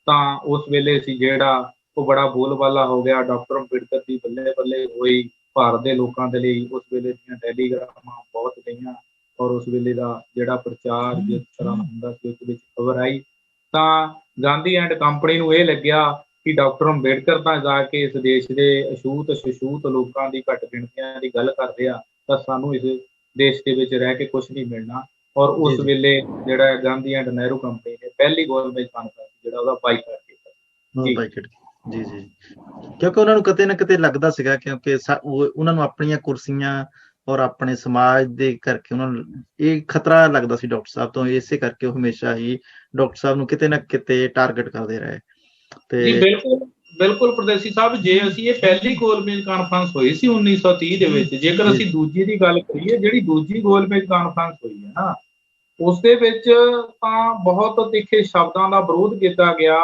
ਤਾਂ ਉਸ ਵੇਲੇ ਸੀ ਜਿਹੜਾ ਉਹ ਬੜਾ ਬੋਲਬਾਲਾ ਹੋ ਗਿਆ। ਡਾਕਟਰ ਅੰਬੇਡਕਰ ਦੀ ਬੱਲੇ ਬੱਲੇ ਹੋਈ ਭਾਰਤ ਦੇ ਲੋਕਾਂ ਦੇ ਲਈ। ਉਸ ਵੇਲੇ ਦੀਆਂ ਟੈਲੀਗ੍ਰਾਮਾਂ ਬਹੁਤ ਗਈਆਂ ਔਰ ਉਸ ਵੇਲੇ ਦਾ ਜਿਹੜਾ ਪ੍ਰਚਾਰ ਜਿਸ ਤਰ੍ਹਾਂ ਹੁੰਦਾ ਸੀ ਉਸ ਵਿੱਚ ਖਬਰ ਆਈ ਤਾਂ ਗਾਂਧੀ ਐਂਡ ਕੰਪਨੀ ਨੂੰ ਇਹ ਲੱਗਿਆ ਕਿ ਡਾਕਟਰ ਅੰਬੇਡਕਰ ਤਾਂ ਜਾ ਕੇ ਇਸ ਦੇਸ਼ ਦੇ ਅਛੂਤ ਛਛੂਤ ਲੋਕਾਂ ਦੀ ਘੱਟ ਗਿਣਤੀਆਂ ਦੀ ਗੱਲ ਕਰ ਰਿਹਾ, ਤਾਂ ਸਾਨੂੰ ਇਸ ਦੇਸ਼ ਦੇ ਵਿੱਚ ਰਹਿ ਕੇ ਕੁਛ ਨਹੀਂ ਮਿਲਣਾ। ਔਰ ਉਸ ਵੇਲੇ ਜਿਹੜਾ ਗਾਂਧੀ ਐਂਡ ਨਹਿਰੂ ਕੰਪਨੀ ਨੇ ਪਹਿਲੀ ਗੋਲਮੇਜ਼ ਕਾਨਫਰੰਸ ਜਿਹੜਾ ਉਹਦਾ ਬਾਈਕਾਟ ਕੀਤਾ। ਜੀ ਜੀ, ਕਿਉਂਕਿ ਉਹਨਾਂ ਨੂੰ ਕਿਤੇ ਨਾ ਕਿਤੇ ਲੱਗਦਾ ਸੀਗਾ ਕਿਉਂਕਿ ਉਹਨਾਂ ਨੂੰ ਆਪਣੀਆਂ ਕੁਰਸੀਆਂ ਔਰ ਆਪਣੇ ਸਮਾਜ ਦੇ ਕਰਕੇ ਉਹਨਾਂ ਨੂੰ ਇਹ ਖਤਰਾ ਲੱਗਦਾ ਸੀ ਡਾਕਟਰ ਸਾਹਿਬ ਤੋਂ, ਇਸੇ ਕਰਕੇ ਉਹ ਹਮੇਸ਼ਾ ਹੀ ਡਾਕਟਰ ਸਾਹਿਬ ਨੂੰ ਕਿਤੇ ਨਾ ਕਿਤੇ ਟਾਰਗੇਟ ਕਰਦੇ ਰਹੇ। ਤੇ ਬਿਲਕੁਲ ਪਰਦੇਸੀ ਸਾਹਿਬ, ਜੇ ਅਸੀਂ ਇਹ ਪਹਿਲੀ ਗੋਲਮੇਜ਼ ਕਾਨਫਰੰਸ ਹੋਈ ਸੀ 1930 ਦੇ ਵਿੱਚ, ਜੇਕਰ ਅਸੀਂ ਦੂਜੀ ਦੀ ਗੱਲ ਕਰੀਏ, ਜਿਹੜੀ ਦੂਜੀ ਗੋਲਮੇਜ਼ ਕਾਨਫਰੰਸ ਹੋਈ ਹੈ ਨਾ, ਉਸ ਦੇ ਵਿੱਚ ਤਾਂ ਬਹੁਤ ਤਿੱਖੇ ਸ਼ਬਦਾਂ ਦਾ ਵਿਰੋਧ ਕੀਤਾ ਗਿਆ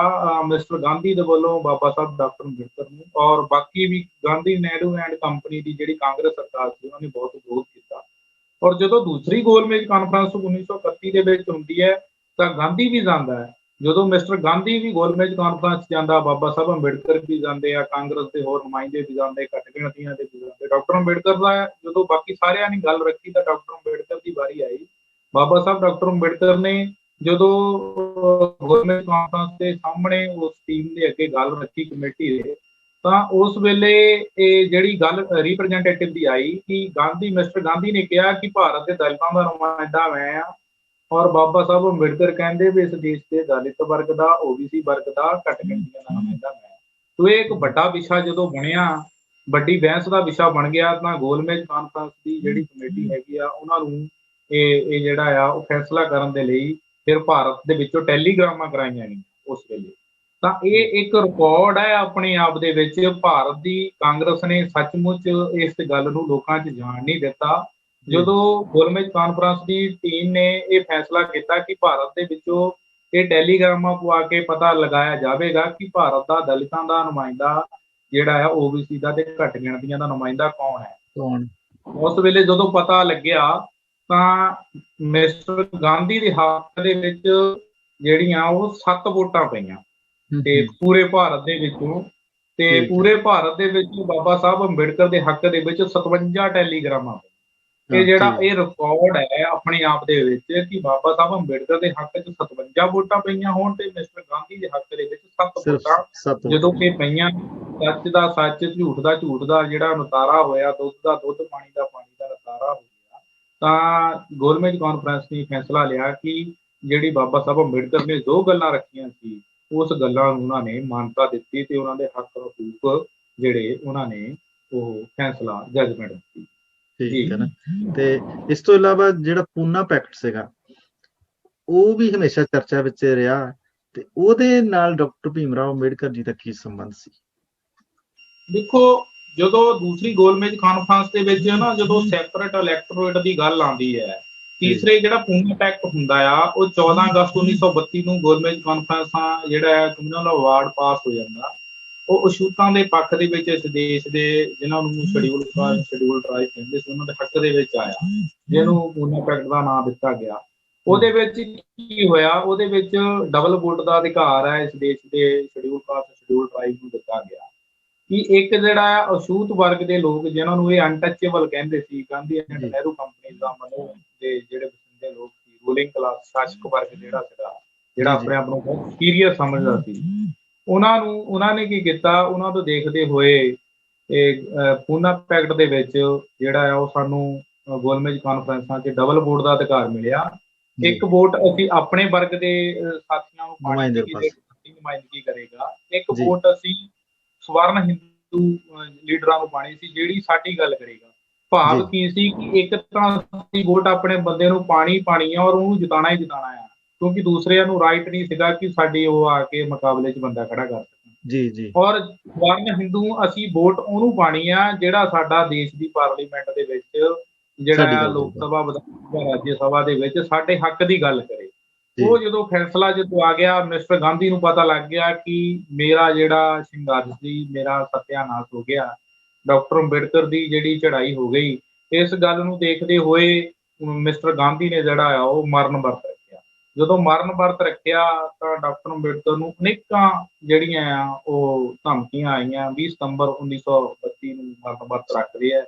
ਮਿਸਟਰ ਗਾਂਧੀ ਦੇ ਵੱਲੋਂ ਬਾਬਾ ਸਾਹਿਬ ਡਾਕਟਰ ਅੰਬੇਡਕਰ ਨੂੰ, ਔਰ ਬਾਕੀ ਵੀ ਗਾਂਧੀ ਨਹਿਰੂ ਐਂਡ ਕੰਪਨੀ ਦੀ ਜਿਹੜੀ ਕਾਂਗਰਸ ਸਰਕਾਰ ਸੀ ਉਹਨਾਂ ਨੇ ਬਹੁਤ ਵਿਰੋਧ ਕੀਤਾ। ਔਰ ਜਦੋਂ ਦੂਸਰੀ ਗੋਲਮੇਜ਼ ਕਾਨਫਰੰਸ 1931 ਦੇ ਵਿੱਚ ਹੁੰਦੀ ਹੈ ਤਾਂ ਗਾਂਧੀ ਵੀ ਜਾਂਦਾ ਹੈ ਜਦੋਂ ਮਿਸਟਰ ਗਾਂਧੀ ਵੀ ਗੋਲਮੇਜ ਕਾਨਫਰੰਸ 'ਚ ਜਾਂਦਾ, ਬਾਬਾ ਸਾਹਿਬ ਅੰਬੇਡਕਰ ਵੀ ਜਾਂਦੇ ਆ, ਕਾਂਗਰਸ ਦੇ ਹੋਰ ਨੁਮਾਇੰਦੇ ਵੀ ਜਾਂਦੇ, ਘੱਟ ਗਿਣਤੀਆਂ ਦੇ ਵੀ ਜਾਂਦੇ। ਡਾਕਟਰ ਅੰਬੇਡਕਰ ਦਾ ਜਦੋਂ ਬਾਕੀ ਸਾਰਿਆਂ ਨੇ ਗੱਲ ਰੱਖੀ ਤਾਂ ਡਾਕਟਰ ਅੰਬੇਡਕਰ ਦੀ ਵਾਰੀ ਆਈ। ਬਾਬਾ ਸਾਹਿਬ ਡਾਕਟਰ ਅੰਬੇਡਕਰ ਨੇ ਜਦੋਂ ਗੋਲਮੇਜ ਕਾਨਫਰੰਸ ਦੇ ਸਾਹਮਣੇ ਉਸ ਟੀਮ ਦੇ ਅੱਗੇ ਗੱਲ ਰੱਖੀ ਕਮੇਟੀ ਦੇ, ਤਾਂ ਉਸ ਵੇਲੇ ਇਹ ਜਿਹੜੀ ਗੱਲ ਰਿਪਰੈਜ਼ੈਂਟੇਟਿਵ ਦੀ ਆਈ ਕਿ ਮਿਸਟਰ ਗਾਂਧੀ ਨੇ ਕਿਹਾ ਕਿ ਭਾਰਤ ਦੇ ਦਲਿਤਾਂ ਦਾ ਨੁਮਾਇੰਦਾ ਮੈਂ ਆ, ਔਰ ਬਾਬਾ ਸਾਹਿਬ ਅੰਬੇਡਕਰ ਕਹਿੰਦੇ ਵੀ ਇਸ ਦੇਸ਼ ਦੇ ਦਲਿਤ ਵਰਗ ਦਾ, ਓਬੀਸੀ ਵਰਗ ਦਾ, ਘੱਟ ਗਿਣਤੀਆਂ ਦਾ ਨੁਮਾਇੰਦਾ ਮੈਂ। ਸੋ ਇਹ ਇੱਕ ਵੱਡਾ ਵਿਸ਼ਾ ਜਦੋਂ ਬਣਿਆ, ਵੱਡੀ ਬਹਿਸ ਦਾ ਵਿਸ਼ਾ ਬਣ ਗਿਆ, ਤਾਂ ਗੋਲਮੇਜ ਕਾਨਫਰੰਸ ਦੀ ਜਿਹੜੀ ਕਮੇਟੀ ਹੈਗੀ ਆ ਉਹਨਾਂ ਨੂੰ ਇਹ ਜਿਹੜਾ ਆ ਉਹ ਫੈਸਲਾ ਕਰਨ ਦੇ ਲਈ ਫਿਰ ਭਾਰਤ ਦੇ ਵਿੱਚੋਂ ਟੈਲੀਗ੍ਰਾਮਾਂ ਕਰਾਈਆਂ ਗਈਆਂ ਉਸ ਵੇਲੇ। ਤਾਂ ਇਹ ਇੱਕ ਰਿਕਾਰਡ ਹੈ ਆਪਣੇ ਆਪ ਦੇ ਵਿੱਚ। ਭਾਰਤ ਦੀ ਕਾਂਗਰਸ ਨੇ ਸੱਚਮੁੱਚ ਇਸ ਗੱਲ ਨੂੰ ਲੋਕਾਂ 'ਚ ਜਾਣ ਨਹੀਂ ਦਿੱਤਾ। ਜਦੋਂ ਗੋਲਮੇਜ ਕਾਨਫਰੰਸ ਦੀ ਟੀਮ ਨੇ ਇਹ ਫੈਸਲਾ ਕੀਤਾ ਕਿ ਭਾਰਤ ਦੇ ਵਿੱਚੋਂ ਇਹ ਟੈਲੀਗ੍ਰਾਮਾਂ ਪਵਾ ਕੇ ਪਤਾ ਲਗਾਇਆ ਜਾਵੇਗਾ ਕਿ ਭਾਰਤ ਦਾ ਦਲਿਤਾਂ ਦਾ ਨੁਮਾਇੰਦਾ ਜਿਹੜਾ ਹੈ, ਓਬੀਸੀ ਦਾ ਤੇ ਘੱਟ ਗਿਣਤੀਆਂ ਦਾ ਨੁਮਾਇੰਦਾ ਕੌਣ ਹੈ। ਉਸ ਵੇਲੇ ਜਦੋਂ ਪਤਾ ਲੱਗਿਆ ਤਾਂ ਮਿਸਟਰ ਗਾਂਧੀ ਦੇ ਹੱਕ ਦੇ ਵਿੱਚ ਜਿਹੜੀਆਂ ਉਹ 7 ਵੋਟਾਂ ਪਈਆਂ ਤੇ ਪੂਰੇ ਭਾਰਤ ਦੇ ਵਿੱਚੋਂ, ਤੇ ਪੂਰੇ ਭਾਰਤ ਦੇ ਵਿੱਚ ਬਾਬਾ ਸਾਹਿਬ ਅੰਬੇਡਕਰ ਦੇ ਹੱਕ ਦੇ ਵਿੱਚ 57 ਟੈਲੀਗ੍ਰਾਮਾਂ ਪਈਆਂ। ਇਹ ਜਿਹੜਾ ਇਹ ਰਿਕਾਰਡ ਹੈ ਆਪਣੇ ਆਪ ਦੇ ਵਿੱਚ ਕਿ ਬਾਬਾ ਸਾਹਿਬ ਅੰਬੇਡਕਰ ਦੇ ਹੱਕ 'ਚ 57 ਵੋਟਾਂ ਪਈਆਂ ਹੋਣ ਤੇ ਮਿਸਟਰ ਗਾਂਧੀ ਦੇ ਹੱਕ ਦੇ ਵਿੱਚ 7 ਵੋਟਾਂ ਜਦੋਂ ਕਿ ਪਈਆਂ। ਸੱਚ ਦਾ ਸੱਚ, ਝੂਠ ਦਾ ਝੂਠ ਦਾ ਜਿਹੜਾ ਨਤਾਰਾ ਹੋਇਆ, ਦੁੱਧ ਦਾ ਦੁੱਧ, ਪਾਣੀ ਦਾ ਪਾਣੀ ਦਾ ਨਤਾਰਾ ਹੋ ਗਿਆ। ਤਾਂ ਗੋਲਮੇਜ ਕਾਨਫਰੰਸ ਨੇ ਫੈਸਲਾ ਲਿਆ ਕਿ ਜਿਹੜੀ ਬਾਬਾ ਸਾਹਿਬ ਅੰਬੇਡਕਰ ਨੇ 2 ਗੱਲਾਂ ਰੱਖੀਆਂ ਸੀ, ਉਸ ਗੱਲਾਂ ਨੂੰ ਉਹਨਾਂ ਨੇ ਮਾਨਤਾ ਦਿੱਤੀ ਤੇ ਉਹਨਾਂ ਦੇ ਹੱਕ ਹਕੂਕ ਜਿਹੜੇ ਉਹਨਾਂ ਨੇ ਉਹ ਫੈਸਲਾ ਜੱਜਮੈਂਟ ਦਿੱਤੀ। ਠੀਕ ਹੈ ਨਾ। ਤੇ ਇਸ ਤੋਂ ਇਲਾਵਾ ਜਿਹੜਾ ਪੂਨਾ ਪੈਕਟ ਸੀਗਾ ਉਹ ਵੀ ਹਮੇਸ਼ਾ ਚਰਚਾ ਵਿੱਚ ਰਿਹਾ, ਤੇ ਉਹਦੇ ਨਾਲ ਡਾਕਟਰ ਭੀਮ ਰਾਓ ਅੰਬੇਡਕਰ ਜੀ ਦਾ ਕੀ ਸੰਬੰਧ ਸੀ? ਦੇਖੋ, ਜਦੋਂ ਦੂਸਰੀ ਗੋਲਮੇਜ ਕਾਨਫਰੰਸ ਦੇ ਵਿੱਚ ਨਾ ਜਦੋਂ ਸੈਪਰੇਟ ਇਲੈਕਟੋਰੇਟ ਦੀ ਗੱਲ ਆਉਂਦੀ ਹੈ, ਤੀਸਰੇ ਜਿਹੜਾ ਪੂਨਾ ਪੈਕਟ ਹੁੰਦਾ ਆ ਉਹ 14 ਅਗਸਤ 1932 ਨੂੰ ਗੋਲਮੇਜ ਕਾਨਫਰੰਸਾਂ ਜਿਹੜਾ ਕਮਿਊਨਲ ਅਵਾਰਡ ਪਾਸ ਹੋ ਜਾਂਦਾ। ਉਹ ਅਛੂਤਾਂ ਦੇ ਪੱਖ ਦੇ ਵਿੱਚ ਇਸ ਦੇਸ਼ ਦੇ ਜਿਨ੍ਹਾਂ ਨੂੰ ਸ਼ਡਿਊਲ ਟਰਾਈਬ ਕਹਿੰਦੇ ਸੀ ਉਹਨਾਂ ਦੇ ਹੱਕ ਦੇ ਵਿੱਚ ਆਇਆ, ਜਿਹਨੂੰ ਪੂਨਾ ਪੈਕਟ ਦਾ ਨਾਮ ਦਿੱਤਾ ਗਿਆ। ਉਹਦੇ ਵਿੱਚ ਕੀ ਹੋਇਆ, ਉਹਦੇ ਵਿੱਚ ਡਬਲ ਵੋਟ ਦਾ ਅਧਿਕਾਰ ਹੈ ਇਸ ਦੇਸ਼ ਦੇ ਸ਼ਡਿਊਲ ਕਾਸਟ ਸ਼ਡਿਊਲ ਟਰਾਈਬ ਨੂੰ ਦਿੱਤਾ ਗਿਆ ਕਿ ਇੱਕ ਜਿਹੜਾ ਅਛੂਤ ਵਰਗ ਦੇ ਲੋਕ ਜਿਹਨਾਂ ਨੂੰ ਇਹ ਅਨਟੱਚੇਬਲ ਕਹਿੰਦੇ ਸੀ, ਗਾਂਧੀ ਐਂਡ ਨਹਿਰੂ ਕੰਪਨੀ ਦਾ ਮਤਲਬ ਦੇ ਜਿਹੜੇ ਬਸਿੰਦੇ ਲੋਕ ਸੀ, ਰੂਲਿੰਗ ਕਲਾਸ, ਸ਼ਾਸਕ ਵਰਗ ਜਿਹੜਾ ਸੀਗਾ, ਜਿਹੜਾ ਆਪਣੇ ਆਪ ਨੂੰ ਬਹੁਤ ਸੀਰੀਅਸ ਸਮਝਦਾ ਸੀ, ਉਹਨਾਂ ਨੇ ਕੀ ਕੀਤਾ, ਉਹਨਾਂ ਤੋਂ ਦੇਖਦੇ ਹੋਏ ਇਹ ਪੂਨਾ ਪੈਕਟ ਦੇ ਵਿੱਚ ਜਿਹੜਾ ਆ ਉਹ ਸਾਨੂੰ ਗੋਲਮੇਜ ਕਾਨਫਰੰਸਾਂ 'ਚ ਡਬਲ ਵੋਟ ਦਾ ਅਧਿਕਾਰ ਮਿਲਿਆ। ਇੱਕ ਵੋਟ ਅਸੀਂ ਆਪਣੇ ਵਰਗ ਦੇ ਸਾਥੀਆਂ ਨੂੰ ਨੁਮਾਇੰਦਗੀ ਕਰੇਗਾ, ਇੱਕ ਵੋਟ ਅਸੀਂ ਸਵਰਨ ਹਿੰਦੂ ਲੀਡਰਾਂ ਨੂੰ ਪਾਣੀ ਸੀ ਜਿਹੜੀ ਸਾਡੀ ਗੱਲ ਕਰੇਗਾ। ਭਾਵ ਕੀ ਸੀ ਕਿ ਇੱਕ ਤਾਂ ਅਸੀਂ ਵੋਟ ਆਪਣੇ ਬੰਦੇ ਨੂੰ ਪਾਣੀ ਆ ਔਰ ਉਹਨੂੰ ਜਿਤਾਣਾ ਹੀ ਜਿਤਾਣਾ ਆ, ਕਿਉਂਕਿ ਦੂਸਰਿਆਂ ਨੂੰ ਰਾਈਟ ਨਹੀਂ ਸੀਗਾ ਕਿ ਸਾਡੀ ਉਹ ਆ ਕੇ ਮੁਕਾਬਲੇ 'ਚ ਬੰਦਾ ਖੜਾ ਕਰ ਸਕਣ। ਔਰ ਸਵਰਨ ਹਿੰਦੂ ਅਸੀਂ ਵੋਟ ਉਹਨੂੰ ਪਾਣੀ ਆ ਜਿਹੜਾ ਸਾਡਾ ਦੇਸ਼ ਦੀ ਪਾਰਲੀਮੈਂਟ ਦੇ ਵਿੱਚ ਜਿਹੜਾ ਲੋਕ ਸਭਾ, ਵਿਧਾਨ ਸਭਾ, ਰਾਜ ਸਭਾ ਦੇ ਵਿੱਚ ਸਾਡੇ ਹੱਕ ਦੀ ਗੱਲ ਕਰੇ। ਉਹ ਜਦੋਂ ਫੈਸਲਾ ਆ ਗਿਆ, ਮਿਸਟਰ ਗਾਂਧੀ ਨੂੰ ਪਤਾ ਲੱਗ ਗਿਆ ਕਿ ਮੇਰਾ ਜਿਹੜਾ ਸੰਘਰਸ਼ ਸੀ, ਮੇਰਾ ਸਤਿਆਨਾਸ਼ ਹੋ ਗਿਆ, ਡਾਕਟਰ ਅੰਬੇਡਕਰ ਦੀ ਜਿਹੜੀ ਚੜ੍ਹਾਈ ਹੋ ਗਈ। ਇਸ ਗੱਲ ਨੂੰ ਦੇਖਦੇ ਹੋਏ ਮਿਸਟਰ ਗਾਂਧੀ ਨੇ ਜਿਹੜਾ ਆ ਉਹ ਮਰਨ ਵਰਤ ਰੱਖਿਆ। ਜਦੋਂ ਮਰਨ ਵਰਤ ਰੱਖਿਆ ਤਾਂ ਡਾਕਟਰ ਅੰਬੇਡਕਰ ਨੂੰ ਅਨੇਕਾਂ ਜਿਹੜੀਆਂ ਆ ਉਹ ਧਮਕੀਆਂ ਆਈਆਂ। 20 ਸਤੰਬਰ 1932 ਨੂੰ ਮਰਨ ਵਰਤ ਰੱਖਦੇ ਆ।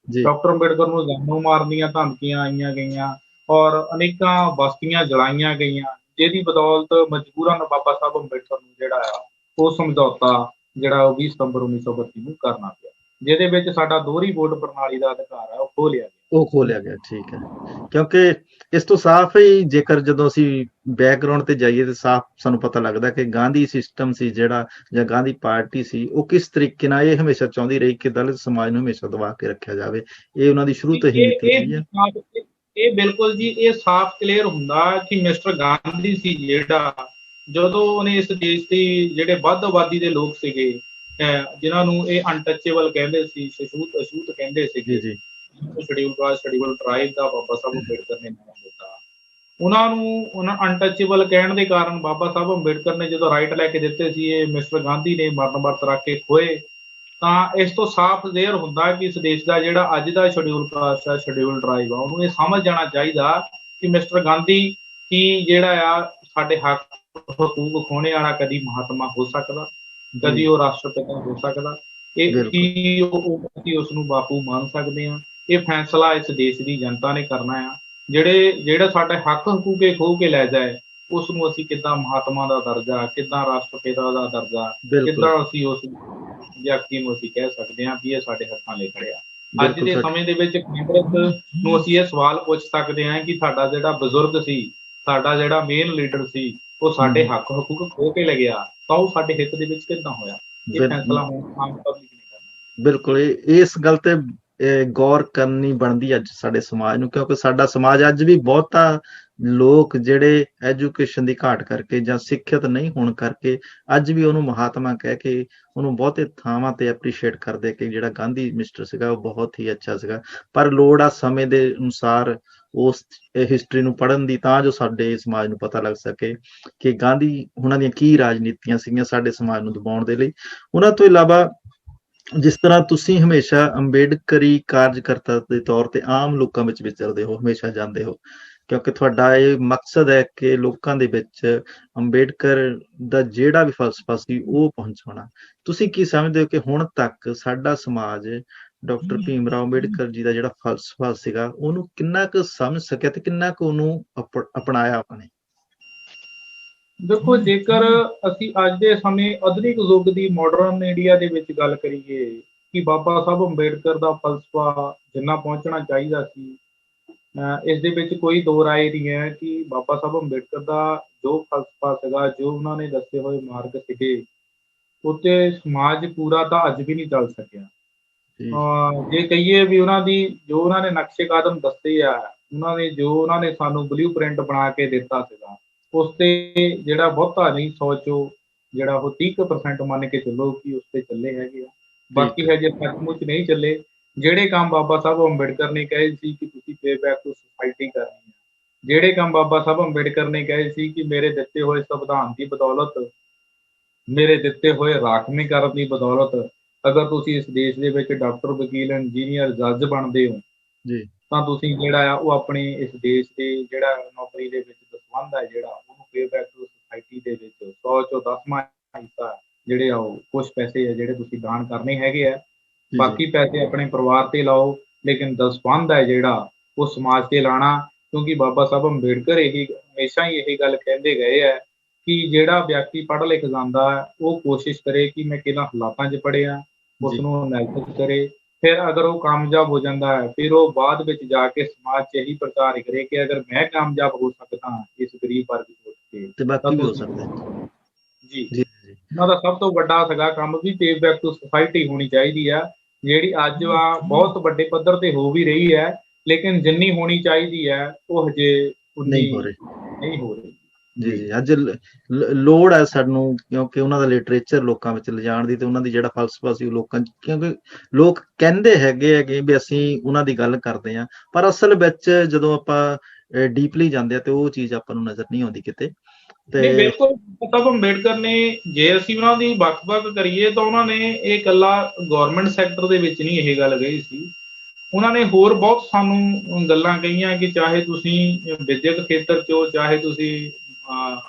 ਡਾਕਟਰ ਅੰਬੇਡਕਰ ਨੂੰ ਜਾਨੋਂ ਮਾਰਨ ਦੀਆਂ ਧਮਕੀਆਂ ਆਈਆਂ ਗਈਆਂ ਔਰ ਅਨੇਕਾਂ ਬਸਤੀਆਂ ਜਲਾਈਆਂ ਗਈਆਂ, ਜਿਹਦੀ ਬਦੌਲਤ ਮਜਬੂਰਨ ਬਾਬਾ ਸਾਹਿਬ ਅੰਬੇਡਕਰ ਨੂੰ ਜਿਹੜਾ ਆ ਉਹ ਸਮਝੌਤਾ ਜਿਹੜਾ ਉਹ 20 ਸਤੰਬਰ 1932 ਨੂੰ ਕਰਨਾ ਪਿਆ, ਜਿਹਦੇ ਵਿੱਚ ਸਾਡਾ ਦੋਹਰੀ ਵੋਟ ਪ੍ਰਣਾਲੀ ਦਾ ਅਧਿਕਾਰ ਹੈ ਉਹ ਖੋਲਿਆ ਗਿਆ। ਠੀਕ ਹੈ, ਕਿਉਂਕਿ ਇਸ ਤੋਂ ਸਾਫ਼ ਹੀ ਜੇਕਰ ਜਦੋਂ ਅਸੀਂ ਬੈਕਗਰਾਉਂਡ ਤੇ ਜਾਈਏ ਤਾਂ ਸਾਫ਼ ਸਾਨੂੰ ਪਤਾ ਲੱਗਦਾ ਕਿ ਗਾਂਧੀ ਸਿਸਟਮ ਸੀ ਜਿਹੜਾ, ਜਾਂ ਗਾਂਧੀ ਪਾਰਟੀ ਸੀ, ਉਹ ਕਿਸ ਤਰੀਕੇ ਨਾਲ ਇਹ ਹਮੇਸ਼ਾ ਚਾਹੁੰਦੀ ਰਹੀ ਕਿ ਦਲਿਤ ਸਮਾਜ ਨੂੰ ਹਮੇਸ਼ਾ ਦਬਾ ਕੇ ਰੱਖਿਆ ਜਾਵੇ। ਇਹ ਉਹਨਾਂ ਦੀ ਸ਼ੁਰੂ ਤੋਂ ਹੀ ਨੀਤੀ ਰਹੀ ਹੈ। ਇਹ ਬਿਲਕੁਲ ਜੀ, ਇਹ ਸਾਫ਼ ਕਲੀਅਰ ਹੁੰਦਾ ਕਿ ਮਿਸਟਰ ਗਾਂਧੀ ਸੀ ਜਿਹੜਾ, ਜਦੋਂ ਉਹਨੇ ਇਸ ਦੇਸ਼ ਦੀ ਜਿਹੜੇ ਵੱਧ ਆਬਾਦੀ ਦੇ ਲੋਕ ਸੀਗੇ ਜਿਨ੍ਹਾਂ ਨੂੰ ਇਹ ਅਨਟੱਚੇਬਲ ਕਹਿੰਦੇ ਸੀ, ਅਛੂਤ ਕਹਿੰਦੇ ਸੀਗੇ, ਸ਼ਡਿਊਲ ਕਾਸਟ ਸ਼ਡਿਊਲ ਟਰਾਈਬ ਦਾ ਬਾਬਾ ਸਾਹਿਬ ਅੰਬੇਡਕਰ ਨੇ ਨਾਮ ਦਿੱਤਾ। ਉਹਨਾਂ ਅਨਟੱਚੇਬਲ ਕਹਿਣ ਦੇ ਕਾਰਨ ਬਾਬਾ ਸਾਹਿਬ ਅੰਬੇਡਕਰ ਨੇ ਜਦੋਂ ਰਾਈਟ ਲੈ ਕੇ ਦਿੱਤੇ ਸੀ, ਇਹ ਮਿਸਟਰ ਗਾਂਧੀ ਨੇ ਮਰਨ ਵਰਤ ਰੱਖ ਕੇ ਖੋਏ। ਤਾਂ ਇਸ ਤੋਂ ਸਾਫ਼ ਜ਼ੇਰ ਹੁੰਦਾ ਕਿ ਇਸ ਦੇਸ਼ ਦਾ ਜਿਹੜਾ ਅੱਜ ਦਾ ਸ਼ਡਿਊਲ ਕਾਸਟ ਹੈ, ਸ਼ਡਿਊਲ ਟਰਾਈਬ ਆ, ਉਹਨੂੰ ਇਹ ਸਮਝ ਜਾਣਾ ਚਾਹੀਦਾ ਕਿ ਮਿਸਟਰ ਗਾਂਧੀ ਕੀ ਜਿਹੜਾ ਆ ਸਾਡੇ ਹੱਕ ਹਕੂਕ ਖੋਹਣੇ ਵਾਲਾ ਕਦੀ ਮਹਾਤਮਾ ਹੋ ਸਕਦਾ, ਕਦੀ ਉਹ ਰਾਸ਼ਟਰਪਤੀ ਹੋ ਸਕਦਾ। ਇਹ ਬਿਲਕੁਲ ਕੀ ਅਸੀਂ ਉਸ ਨੂੰ ਬਾਪੂ ਮੰਨ ਸਕਦੇ ਹਾਂ? ਇਹ ਫੈਸਲਾ ਇਸ ਦੇਸ਼ ਦੀ ਜਨਤਾ ਨੇ ਕਰਨਾ ਆ। ਜਿਹੜਾ ਸਾਡੇ ਹੱਕ ਹਕੂਕੇ ਖੋਹ ਕੇ ਲੈ ਜਾਏ, ਉਸ ਨੂੰ ਅਸੀਂ ਕਿੱਦਾਂ ਮਹਾਤਮਾ ਦਾ ਦਰਜਾ, ਕਿੱਦਾਂ ਰਾਸ਼ਟਰਪਿਤਾ ਦਾ ਦਰਜਾ, ਬਿਲਕੁਲ ਕਿੱਦਾਂ ਅਸੀਂ ਉਸ ਵਿਅਕਤੀ ਨੂੰ ਅਸੀਂ ਕਹਿ ਸਕਦੇ ਹਾਂ ਵੀ ਇਹ ਸਾਡੇ ਹੱਥਾਂ ਲੈ ਖੜਿਆ। ਅੱਜ ਬਿਲਕੁਲ ਦੇ ਤੁਹਾਡੀ ਸਮੇਂ ਦੇ ਵਿੱਚ ਕਾਂਗਰਸ ਨੂੰ ਅਸੀਂ ਇਹ ਸਵਾਲ ਪੁੱਛ ਸਕਦੇ ਹਾਂ ਕਿ ਸਾਡਾ ਜਿਹੜਾ ਬਜ਼ੁਰਗ ਸੀ, ਸਾਡਾ ਜਿਹੜਾ ਮੇਨ ਲੀਡਰ ਸੀ, ਉਹ ਸਾਡੇ ਹੱਕ ਹਕੂਕ ਖੋਹ ਕੇ ਲੈ ਗਿਆ, ਤਾਂ ਉਹ ਸਾਡੇ ਹਿੱਤ ਦੇ ਵਿੱਚ ਕਿੱਦਾਂ ਹੋਇਆ? ਇਹ ਫੈਸਲਾ ਹੁਣ ਆਮ ਪਬਲਿਕ ਨੇ ਕਰਨਾ। ਬਿਲਕੁਲ ਇਸ ਗੱਲ ਤੇ ਗੌਰ ਕਰਨੀ ਬਣਦੀ ਅੱਜ ਸਾਡੇ ਸਮਾਜ ਨੂੰ, ਕਿਉਂਕਿ ਸਾਡਾ ਸਮਾਜ ਅੱਜ ਵੀ ਬਹੁਤਾ ਲੋਕ ਜਿਹੜੇ ਐਜੂਕੇਸ਼ਨ ਦੀ ਘਾਟ ਕਰਕੇ ਜਾਂ ਸਿੱਖਿਅਤ ਨਹੀਂ ਹੋਣ ਕਰਕੇ ਅੱਜ ਵੀ ਉਹਨੂੰ ਮਹਾਤਮਾ ਕਹਿ ਕੇ ਉਹਨੂੰ ਬਹੁਤੇ ਥਾਵਾਂ ਤੇ ਐਪਰੀਸ਼ੀਏਟ ਕਰਦੇ ਕਿ ਜਿਹੜਾ ਗਾਂਧੀ ਮਿਸਟਰ ਸੀਗਾ ਉਹ ਬਹੁਤ ਹੀ ਅੱਛਾ ਸੀਗਾ। ਪਰ ਲੋੜ ਆ ਸਮੇਂ ਦੇ ਅਨੁਸਾਰ ਉਸ ਹਿਸਟਰੀ ਨੂੰ ਪੜ੍ਹਨ ਦੀ, ਤਾਂ ਜੋ ਸਾਡੇ ਸਮਾਜ ਨੂੰ ਪਤਾ ਲੱਗ ਸਕੇ ਕਿ ਗਾਂਧੀ ਉਹਨਾਂ ਦੀਆਂ ਕੀ ਰਾਜਨੀਤੀਆਂ ਸੀਗੀਆਂ ਸਾਡੇ ਸਮਾਜ ਨੂੰ ਦਬਾਉਣ ਦੇ ਲਈ। ਉਹਨਾਂ ਤੋਂ ਇਲਾਵਾ ਜਿਸ ਤਰ੍ਹਾਂ ਤੁਸੀਂ ਹਮੇਸ਼ਾ ਅੰਬੇਡਕਰੀ ਕਾਰਜਕਰਤਾ ਦੇ ਤੌਰ ਤੇ ਆਮ ਲੋਕਾਂ ਵਿੱਚ ਵਿਚਰਦੇ ਹੋ, ਹਮੇਸ਼ਾ ਜਾਂਦੇ ਹੋ, ਕਿਉਂਕਿ ਤੁਹਾਡਾ ਇਹ ਮਕਸਦ ਹੈ ਕਿ ਲੋਕਾਂ ਦੇ ਵਿੱਚ ਅੰਬੇਡਕਰ ਦਾ ਜਿਹੜਾ ਵੀ ਫਲਸਫਾ ਸੀ ਉਹ ਪਹੁੰਚਾਉਣਾ। ਤੁਸੀਂ ਕੀ ਸਮਝਦੇ ਹੋ ਕਿ ਹੁਣ ਤੱਕ ਸਾਡਾ ਸਮਾਜ ਡਾਕਟਰ ਭੀਮ ਰਾਓ ਅੰਬੇਡਕਰ ਜੀ ਦਾ ਜਿਹੜਾ ਫਲਸਫਾ ਸੀਗਾ ਉਹਨੂੰ ਕਿੰਨਾ ਕੁ ਸਮਝ ਸਕਿਆ ਤੇ ਕਿੰਨਾ ਕੁ ਉਹਨੂੰ ਅਪਣਾਇਆ ਆਪਣੇ? ਦੇਖੋ, ਜੇਕਰ ਅਸੀਂ ਅੱਜ ਦੇ ਸਮੇਂ ਆਧੁਨਿਕ ਯੁੱਗ ਦੀ ਮਾਡਰਨ ਇੰਡੀਆ ਦੇ ਵਿੱਚ ਗੱਲ ਕਰੀਏ ਕਿ ਬਾਬਾ ਸਾਹਿਬ ਅੰਬੇਡਕਰ ਦਾ ਫਲਸਫਾ ਜਿੰਨਾ ਪਹੁੰਚਣਾ ਚਾਹੀਦਾ ਸੀ, ਇਸ ਦੇ ਵਿੱਚ ਕੋਈ ਦੋ ਰਾਏ ਨਹੀਂ ਹੈ ਕਿ ਬਾਬਾ ਸਾਹਿਬ ਅੰਬੇਡਕਰ ਦਾ ਜੋ ਫਲਸਫਾ ਸੀਗਾ, ਜੋ ਉਹਨਾਂ ਨੇ ਦੱਸੇ ਹੋਏ ਮਾਰਗ ਸੀਗੇ, ਉੱਤੇ ਸਮਾਜ ਪੂਰਾ ਤਾਂ ਅੱਜ ਵੀ ਨਹੀਂ ਚੱਲ ਸਕਿਆ। ਜੇ ਕਹੀਏ ਵੀ ਉਹਨਾਂ ਦੀ ਜੋ ਉਹਨਾਂ ਨੇ ਨਕਸ਼ੇ ਕਦਮ ਦੱਸੇ ਆ, ਉਹਨਾਂ ਨੇ ਸਾਨੂੰ ਬਲੂ ਪ੍ਰਿੰਟ ਬਣਾ ਕੇ ਦਿੱਤਾ ਸੀਗਾ, ਉਸ ਤੇ ਜਿਹੜਾ ਬਹੁਤਾ ਨਹੀਂ 100 ਚੋਂ ਜਿਹੜਾ ਉਹ 30% ਮੰਨ ਕੇ ਚੱਲੋ ਕਿ ਉਸ ਤੇ ਚੱਲੇ ਹੈਗੇ ਆ। ਬਾਕੀ ਹਜੇ ਸੱਚਮੁੱਚ ਨਹੀਂ ਚੱਲੇ। ਜਿਹੜੇ ਕੰਮ ਬਾਬਾ ਸਾਹਿਬ ਅੰਬੇਡਕਰ ਨੇ ਕਹੇ ਸੀ ਕਿ ਤੁਸੀਂ ਪੇ ਬੈਕ ਟੂ ਸੁਸਾਇਟੀ ਕਰਨੀ ਹੈ, ਜਿਹੜੇ ਕੰਮ ਬਾਬਾ ਸਾਹਿਬ ਅੰਬੇਡਕਰ ਨੇ ਕਹੇ ਸੀ ਕਿ ਮੇਰੇ ਦਿੱਤੇ ਹੋਏ ਸੰਵਿਧਾਨ ਦੀ ਬਦੌਲਤ, ਮੇਰੇ ਦਿੱਤੇ ਹੋਏ ਰਾਖਵੀਕਰਨ ਦੀ ਬਦੌਲਤ ਅਗਰ ਤੁਸੀਂ ਇਸ ਦੇਸ਼ ਦੇ ਵਿੱਚ ਡਾਕਟਰ, ਵਕੀਲ, ਇੰਜੀਨੀਅਰ, ਜੱਜ ਬਣਦੇ ਹੋ ਜੀ, ਤਾਂ ਤੁਸੀਂ ਜਿਹੜਾ ਆ ਉਹ ਆਪਣੇ ਇਸ ਦੇਸ਼ ਦੇ ਜਿਹੜਾ ਨੌਕਰੀ ਦੇ ਵਿੱਚ ਦਸਵੰਧ ਹੈ ਜਿਹੜਾ ਉਹਨੂੰ ਪੇ ਬੈਕ ਟੂ ਸੁਸਾਇਟੀ ਦੇ ਵਿੱਚ 100 ਚੋਂ 10ਵਾਂ ਹਿੱਸਾ ਜਿਹੜੇ ਆ ਉਹ ਕੁਛ ਪੈਸੇ ਆ ਜਿਹੜੇ ਤੁਸੀਂ ਦਾਨ ਕਰਨੇ ਹੈਗੇ ਆ। ਬਾਕੀ ਪੈਸੇ ਆਪਣੇ ਪਰਿਵਾਰ ਤੇ ਲਾਓ, ਲੇਕਿਨ ਦਸਵੰਧ ਹੈ ਜਿਹੜਾ ਉਹ ਸਮਾਜ ਤੇ ਲਾਣਾ। ਕਿਉਂਕਿ ਬਾਬਾ ਸਾਹਿਬ ਅੰਬੇਡਕਰ ਹਮੇਸ਼ਾ ਹੀ ਇਹੀ ਗੱਲ ਕਹਿੰਦੇ ਗਏ ਹੈ ਕਿ ਜਿਹੜਾ ਵਿਅਕਤੀ ਪੜ੍ਹ ਲਿਖ ਜਾਂਦਾ ਹੈ ਉਹ ਕੋਸ਼ਿਸ਼ ਕਰੇ ਕਿ ਮੈਂ ਕਿਹਨਾਂ ਹਾਲਾਤਾਂ 'ਚ ਪੜ੍ਹਿਆ, ਉਸ ਨੂੰ ਐਨਾਲਿਸਿਸ ਕਰੇ। ਫਿਰ ਅਗਰ ਉਹ ਕਾਮਯਾਬ ਹੋ ਜਾਂਦਾ ਹੈ, ਫਿਰ ਉਹ ਬਾਅਦ ਵਿੱਚ ਜਾ ਕੇ ਸਮਾਜ 'ਚ ਇਹੀ ਪ੍ਰਚਾਰ ਕਰੇ ਕਿ ਅਗਰ ਮੈਂ ਕਾਮਯਾਬ ਹੋ ਸਕਦਾ ਇਸ ਗਰੀਬ ਵਰਗ ਤੋਂ ਤੇ ਬਾਕੀ ਵੀ ਹੋ ਸਕਦਾ। ਜੀ, ਉਹਨਾਂ ਦਾ ਸਭ ਤੋਂ ਵੱਡਾ ਸੀਗਾ ਕੰਮ ਵੀ ਪੇ ਬੈਕ ਟੂ ਸੁਸਾਇਟੀ ਹੋਣੀ ਚਾਹੀਦੀ ਆ, ਜਿਹੜੀ ਅੱਜ ਬਹੁਤ ਵੱਡੇ ਪੱਧਰ ਤੇ ਹੋ ਵੀ ਰਹੀ ਹੈ, ਲੇਕਿਨ ਜਿੰਨੀ ਹੋਣੀ ਚਾਹੀਦੀ ਹੈ ਉਹ ਹਜੇ ਨਹੀਂ ਹੋ ਰਹੀ। ਜੀ ਜੀ, ਅੱਜ ਲੋੜ ਹੈ ਸਾਨੂੰ, ਕਿਉਂਕਿ ਉਹਨਾਂ ਦਾ ਲਿਟਰੇਚਰ ਲੋਕਾਂ ਵਿੱਚ ਲਿਜਾਣ ਦੀ, ਤੇ ਉਹਨਾਂ ਦੀ ਜਿਹੜਾ ਫਲਸਫਾ ਸੀ ਉਹ ਲੋਕਾਂ 'ਚ, ਕਿਉਂਕਿ ਲੋਕ ਕਹਿੰਦੇ ਹੈਗੇ ਵੀ ਅਸੀਂ ਉਹਨਾਂ ਦੀ ਗੱਲ ਕਰਦੇ ਹਾਂ, ਪਰ ਅਸਲ ਵਿੱਚ ਜਦੋਂ ਆਪਾਂ ਡੀਪਲੀ ਜਾਂਦੇ ਆ ਤੇ ਉਹ ਚੀਜ਼ ਆਪਾਂ ਨੂੰ ਨਜ਼ਰ ਨਹੀਂ ਆਉਂਦੀ ਕਿਤੇ। ਤੇ ਬਿਲਕੁਲ ਸਾਹਿਬ ਅੰਬੇਡਕਰ ਨੇ, ਜੇ ਅਸੀਂ ਉਹਨਾਂ ਦੀ ਵੱਖ-ਵੱਖ ਕਰੀਏ ਤਾਂ ਉਹਨਾਂ ਨੇ ਇਹ ਇਕੱਲਾ ਗੌਰਮੈਂਟ ਸੈਕਟਰ ਦੇ ਵਿੱਚ ਨਹੀਂ ਇਹ ਗੱਲ ਕਹੀ ਸੀ, ਉਹਨਾਂ ਨੇ ਹੋਰ ਬਹੁਤ ਸਾਨੂੰ ਗੱਲਾਂ ਕਹੀਆਂ ਕਿ ਚਾਹੇ ਤੁਸੀਂ ਵਿਦਿਅਕ ਖੇਤਰ 'ਚ ਹੋ, ਚਾਹੇ ਤੁਸੀਂ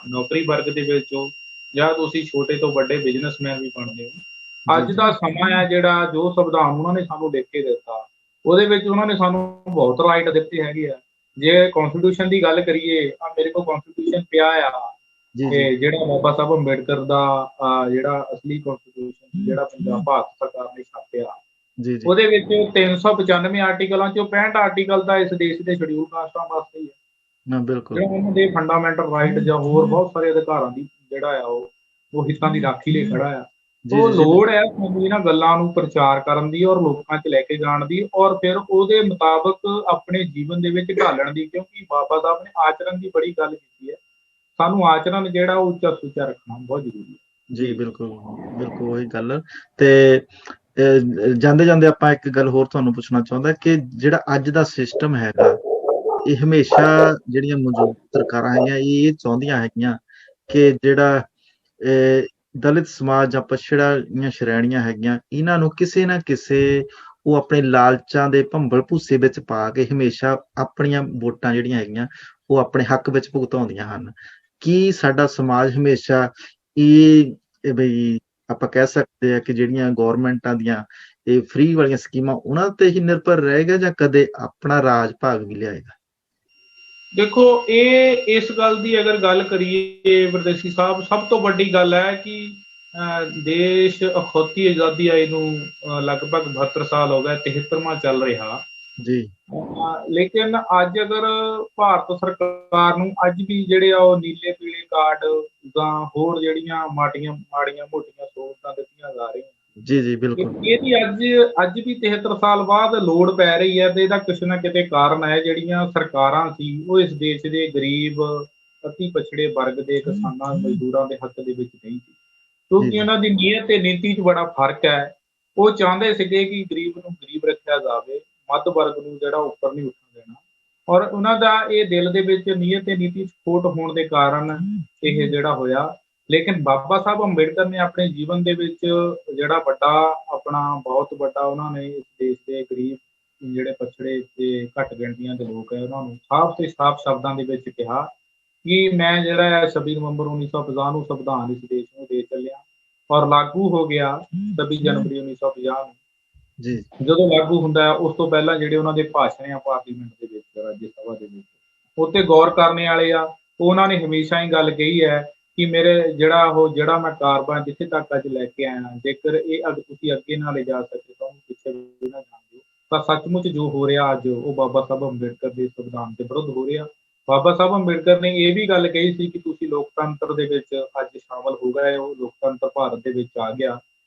ਨੌਕਰੀ ਵਰਗ ਦੇ ਵਿੱਚ ਹੋ, ਜਾਂ ਤੁਸੀਂ ਛੋਟੇ ਤੋਂ ਵੱਡੇ ਬਿਜ਼ਨਸਮੈਨ ਵੀ ਬਣਦੇ ਹੋ। ਅੱਜ ਦਾ ਸਮਾਂ ਹੈ ਜਿਹੜਾ ਜੋ ਸੰਵਿਧਾਨ ਉਹਨਾਂ ਨੇ ਸਾਨੂੰ ਲਿਖ ਕੇ ਦਿੱਤਾ, ਉਹਦੇ ਵਿੱਚ ਉਹਨਾਂ ਨੇ ਸਾਨੂੰ ਬਹੁਤ ਰਾਈਟ ਦਿੱਤੇ ਹੈਗੇ ਆ। ਜੇ ਕੌਨਸਟੀਟਿਊਸ਼ਨ ਦੀ ਗੱਲ ਕਰੀਏ, ਮੇਰੇ ਕੋਲ ਕੌਨਸਟੀਟਿਊਸ਼ਨ ਪਿਆ ਆ, ਤੇ ਜਿਹੜਾ ਬਾਬਾ ਸਾਹਿਬ ਅੰਬੇਡਕਰ ਦਾ ਜਿਹੜਾ ਅਸਲੀ ਕੌਨਸਟੀਟਿਊਸ਼ਨ ਜਿਹੜਾ ਪੰਜਾਬ ਭਾਰਤ ਸਰਕਾਰ ਨੇ ਛਾਪਿਆ, ਉਹਦੇ ਵਿੱਚ 395 ਆਰਟੀਕਲਾਂ ਚੋਂ 65 ਆਰਟੀਕਲ ਤਾਂ ਇਸ ਦੇਸ਼ ਦੇ ਸ਼ਡਿਊਲ ਕਾਸਟਾਂ ਵਾਸਤੇ ਹੀ ਹੈ, ਜਿਹੜਾ ਉਹਨਾਂ ਦੇ ਫੰਡਾਮੈਂਟਲ ਰਾਈਟ ਜਾਂ ਹੋਰ ਬਹੁਤ ਸਾਰੇ ਅਧਿਕਾਰਾਂ ਦੀ ਜਿਹੜਾ ਆ ਉਹ ਹਿੱਤਾਂ ਦੀ ਰਾਖੀ ਲਈ ਖੜਾ ਆ। ਉਹ ਲੋੜ ਹੈ ਸਾਨੂੰ ਇਹਨਾਂ ਗੱਲਾਂ ਨੂੰ ਪ੍ਰਚਾਰ ਕਰਨ ਦੀ ਔਰ ਲੋਕਾਂ 'ਚ ਲੈ ਕੇ ਜਾਣ ਦੀ, ਔਰ ਫਿਰ ਉਹਦੇ ਮੁਤਾਬਕ ਆਪਣੇ ਜੀਵਨ ਦੇ ਵਿੱਚ ਢਾਲਣ ਦੀ, ਕਿਉਂਕਿ ਬਾਬਾ ਸਾਹਿਬ ਨੇ ਆਚਰਣ ਦੀ ਬੜੀ ਗੱਲ ਕੀਤੀ ਹੈ। ਸਾਨੂੰ ਆਚਰਣ ਜਿਹੜਾ ਉਹ ਉੱਚਾ ਸੁੱਚਾ ਰੱਖਣਾ ਬਹੁਤ ਜ਼ਰੂਰੀ ਹੈ। ਜੀ ਬਿਲਕੁਲ ਬਿਲਕੁਲ ਉਹੀ ਗੱਲ। ਤੇ ਜਾਂਦੇ ਜਾਂਦੇ ਆਪਾਂ ਇੱਕ ਗੱਲ ਹੋਰ ਤੁਹਾਨੂੰ ਪੁੱਛਣਾ ਚਾਹੁੰਦਾ ਕਿ ਜਿਹੜਾ ਅੱਜ ਦਾ ਸਿਸਟਮ ਹੈਗਾ, ਇਹ ਹਮੇਸ਼ਾ ਜਿਹੜੀਆਂ ਮੌਜੂਦਾ ਸਰਕਾਰਾਂ ਹੈਗੀਆਂ ਇਹ ਚਾਹੁੰਦੀਆਂ ਹੈਗੀਆਂ ਕਿ ਜਿਹੜਾ ਦਲਿਤ ਸਮਾਜ ਜਾਂ ਪਛੜੀਆਂ ਸ਼੍ਰੇਣੀਆਂ ਹੈਗੀਆਂ, ਇਹਨਾਂ ਨੂੰ ਕਿਸੇ ਨਾ ਕਿਸੇ ਉਹ ਆਪਣੇ ਲਾਲਚਾਂ ਦੇ ਭੰਬਲ ਭੂਸੇ ਵਿੱਚ ਪਾ ਕੇ ਹਮੇਸ਼ਾ ਆਪਣੀਆਂ ਵੋਟਾਂ ਜਿਹੜੀਆਂ ਹੈਗੀਆਂ ਉਹ ਆਪਣੇ ਹੱਕ ਵਿੱਚ ਭੁਗਤਾਉਂਦੀਆਂ ਹਨ। ਕੀ ਸਾਡਾ ਸਮਾਜ ਹਮੇਸ਼ਾ ਇਹ ਬਈ ਆਪਾਂ ਕਹਿ ਸਕਦੇ ਆ ਕਿ ਜਿਹੜੀਆਂ ਗੌਰਮੈਂਟਾਂ ਦੀਆਂ ਇਹ ਫ੍ਰੀ ਵਾਲੀਆਂ ਸਕੀਮਾਂ ਉਹਨਾਂ ਤੇ ਹੀ ਨਿਰਭਰ ਰਹੇਗਾ ਜਾਂ ਕਦੇ ਆਪਣਾ ਰਾਜ ਭਾਗ ਵੀ ਲਿਆਏਗਾ? ਦੇਖੋ, ਇਹ ਇਸ ਗੱਲ ਦੀ ਅਗਰ ਗੱਲ ਕਰੀਏ ਵਿਦੇਸ਼ੀ ਸਾਹਿਬ, ਸਭ ਤੋਂ ਵੱਡੀ ਗੱਲ ਹੈ ਕਿ ਦੇਸ਼ ਅਖੌਤੀ ਆਜ਼ਾਦੀ ਆਈ ਨੂੰ ਲਗਭਗ 72 ਸਾਲ ਹੋ ਗਏ, 73ਵਾਂ ਚੱਲ ਰਿਹਾ। ਜੀ ਲੇਕਿਨ ਅੱਜ ਅਗਰ ਭਾਰਤ ਸਰਕਾਰ ਨੂੰ ਅੱਜ ਵੀ ਜਿਹੜੇ ਆ ਉਹ ਨੀਲੇ ਪੀਲੇ ਕਾਰਡ ਜਾਂ ਹੋਰ ਜਿਹੜੀਆਂ ਮਾੜੀਆਂ ਮੋਟੀਆਂ ਸਹੂਲਤਾਂ ਦਿੱਤੀਆਂ ਜਾ ਰਹੀਆਂ, ਜੀ ਜੀ ਬਿਲਕੁਲ। ਇਹਦੀ ਅੱਜ ਵੀ 73 ਸਾਲ ਬਾਅਦ ਲੋੜ ਪੈ ਰਹੀ ਹੈ, ਤੇ ਇਹਦਾ ਕਿਸੇ ਨਾ ਕਿਤੇ ਕਾਰਨ ਹੈ। ਜਿਹੜੀਆਂ ਸਰਕਾਰਾਂ ਸੀ ਉਹ ਇਸ ਦੇਸ਼ ਦੇ ਗਰੀਬ ਅਤੀ ਪਛੜੇ ਵਰਗ ਦੇ ਕਿਸਾਨਾਂ ਮਜ਼ਦੂਰਾਂ ਦੇ ਹੱਕ ਦੇ ਵਿੱਚ ਨਹੀਂ ਸੀ, ਕਿਉਂਕਿ ਉਹਨਾਂ ਦੀ ਨੀਅਤ ਤੇ ਨੀਤੀ 'ਚ ਬੜਾ ਫਰਕ ਹੈ। ਉਹ ਚਾਹੁੰਦੇ ਸੀਗੇ ਕਿ ਗਰੀਬ ਨੂੰ ਗਰੀਬ ਰੱਖਿਆ ਜਾਵੇ, ਮੱਧ ਵਰਗ ਨੂੰ ਜਿਹੜਾ ਉੱਪਰ ਨਹੀਂ ਉੱਠਣ ਦੇਣਾ, ਔਰ ਉਹਨਾਂ ਦਾ ਇਹ ਦਿਲ ਦੇ ਵਿੱਚ ਨੀਅਤ ਤੇ ਨੀਤੀ 'ਚ ਖੋਟ ਹੋਣ ਦੇ ਕਾਰਨ ਇਹ ਜਿਹੜਾ ਹੋਇਆ। ਲੇਕਿਨ ਬਾਬਾ ਸਾਹਿਬ ਅੰਬੇਡਕਰ ਨੇ ਆਪਣੇ ਜੀਵਨ ਦੇ ਵਿੱਚ ਜਿਹੜਾ ਵੱਡਾ ਆਪਣਾ ਬਹੁਤ ਵੱਡਾ ਉਹਨਾਂ ਨੇ ਇਸ ਦੇਸ਼ ਦੇ ਗਰੀਬ ਜਿਹੜੇ ਪਛੜੇ ਤੇ ਘੱਟ ਗਿਣਤੀਆਂ ਦੇ ਲੋਕ ਹੈ ਉਹਨਾਂ ਨੂੰ ਸਾਫ਼ ਤੇ ਸਾਫ਼ ਸ਼ਬਦਾਂ ਦੇ ਵਿੱਚ ਕਿਹਾ ਕਿ ਮੈਂ ਜਿਹੜਾ ਹੈ 26 ਨਵੰਬਰ 1950 ਨੂੰ ਸੰਵਿਧਾਨ ਇਸ ਦੇਸ਼ ਨੂੰ ਦੇ ਚੱਲਿਆ, ਔਰ ਲਾਗੂ ਹੋ ਗਿਆ 26 ਜਨਵਰੀ 1950 ਨੂੰ। ਜੀ ਜਦੋਂ ਲਾਗੂ ਹੁੰਦਾ ਹੈ ਉਸ ਤੋਂ ਪਹਿਲਾਂ ਜਿਹੜੇ ਉਹਨਾਂ ਦੇ ਭਾਸ਼ਣ ਆ ਪਾਰਲੀਮੈਂਟ ਦੇ ਵਿੱਚ, ਰਾਜ ਸਭਾ ਦੇ ਵਿੱਚ, ਉੱਤੇ ਗੌਰ ਕਰਨੇ ਵਾਲੇ ਆ। ਉਹਨਾਂ ਨੇ ਹਮੇਸ਼ਾ ਹੀ ਗੱਲ ਕਹੀ ਹੈ ਕਿ ਮੇਰੇ ਜਿਹੜਾ ਮੈਂ ਕਾਰੋਬਾਰ ਜਿੱਥੇ ਤੱਕ ਅੱਜ ਲੈ ਕੇ ਆਇਆ, ਜੇਕਰ ਇਹ ਤੁਸੀਂ ਅੱਗੇ ਨਾ ਲੈ ਜਾ ਸਕੇ ਤਾਂ ਉਹਨੂੰ ਪਿੱਛੇ ਵੀ ਨਾ ਜਾਣ ਦਿਓ। ਤਾਂ ਸੱਚਮੁੱਚ ਜੋ ਹੋ ਰਿਹਾ ਅੱਜ ਉਹ ਬਾਬਾ ਸਾਹਿਬ ਅੰਬੇਡਕਰ ਦੇ ਸੰਵਿਧਾਨ ਦੇ ਵਿਰੁੱਧ ਹੋ ਰਿਹਾ। ਬਾਬਾ ਸਾਹਿਬ ਅੰਬੇਡਕਰ ਨੇ ਇਹ ਵੀ ਗੱਲ ਕਹੀ ਸੀ ਕਿ ਤੁਸੀਂ ਲੋਕਤੰਤਰ ਦੇ ਵਿੱਚ ਅੱਜ ਸ਼ਾਮਲ ਹੋ ਗਏ ਹੋ, ਲੋਕਤੰਤਰ ਭਾਰਤ ਦੇ ਵਿੱਚ ਆ ਗਿਆ।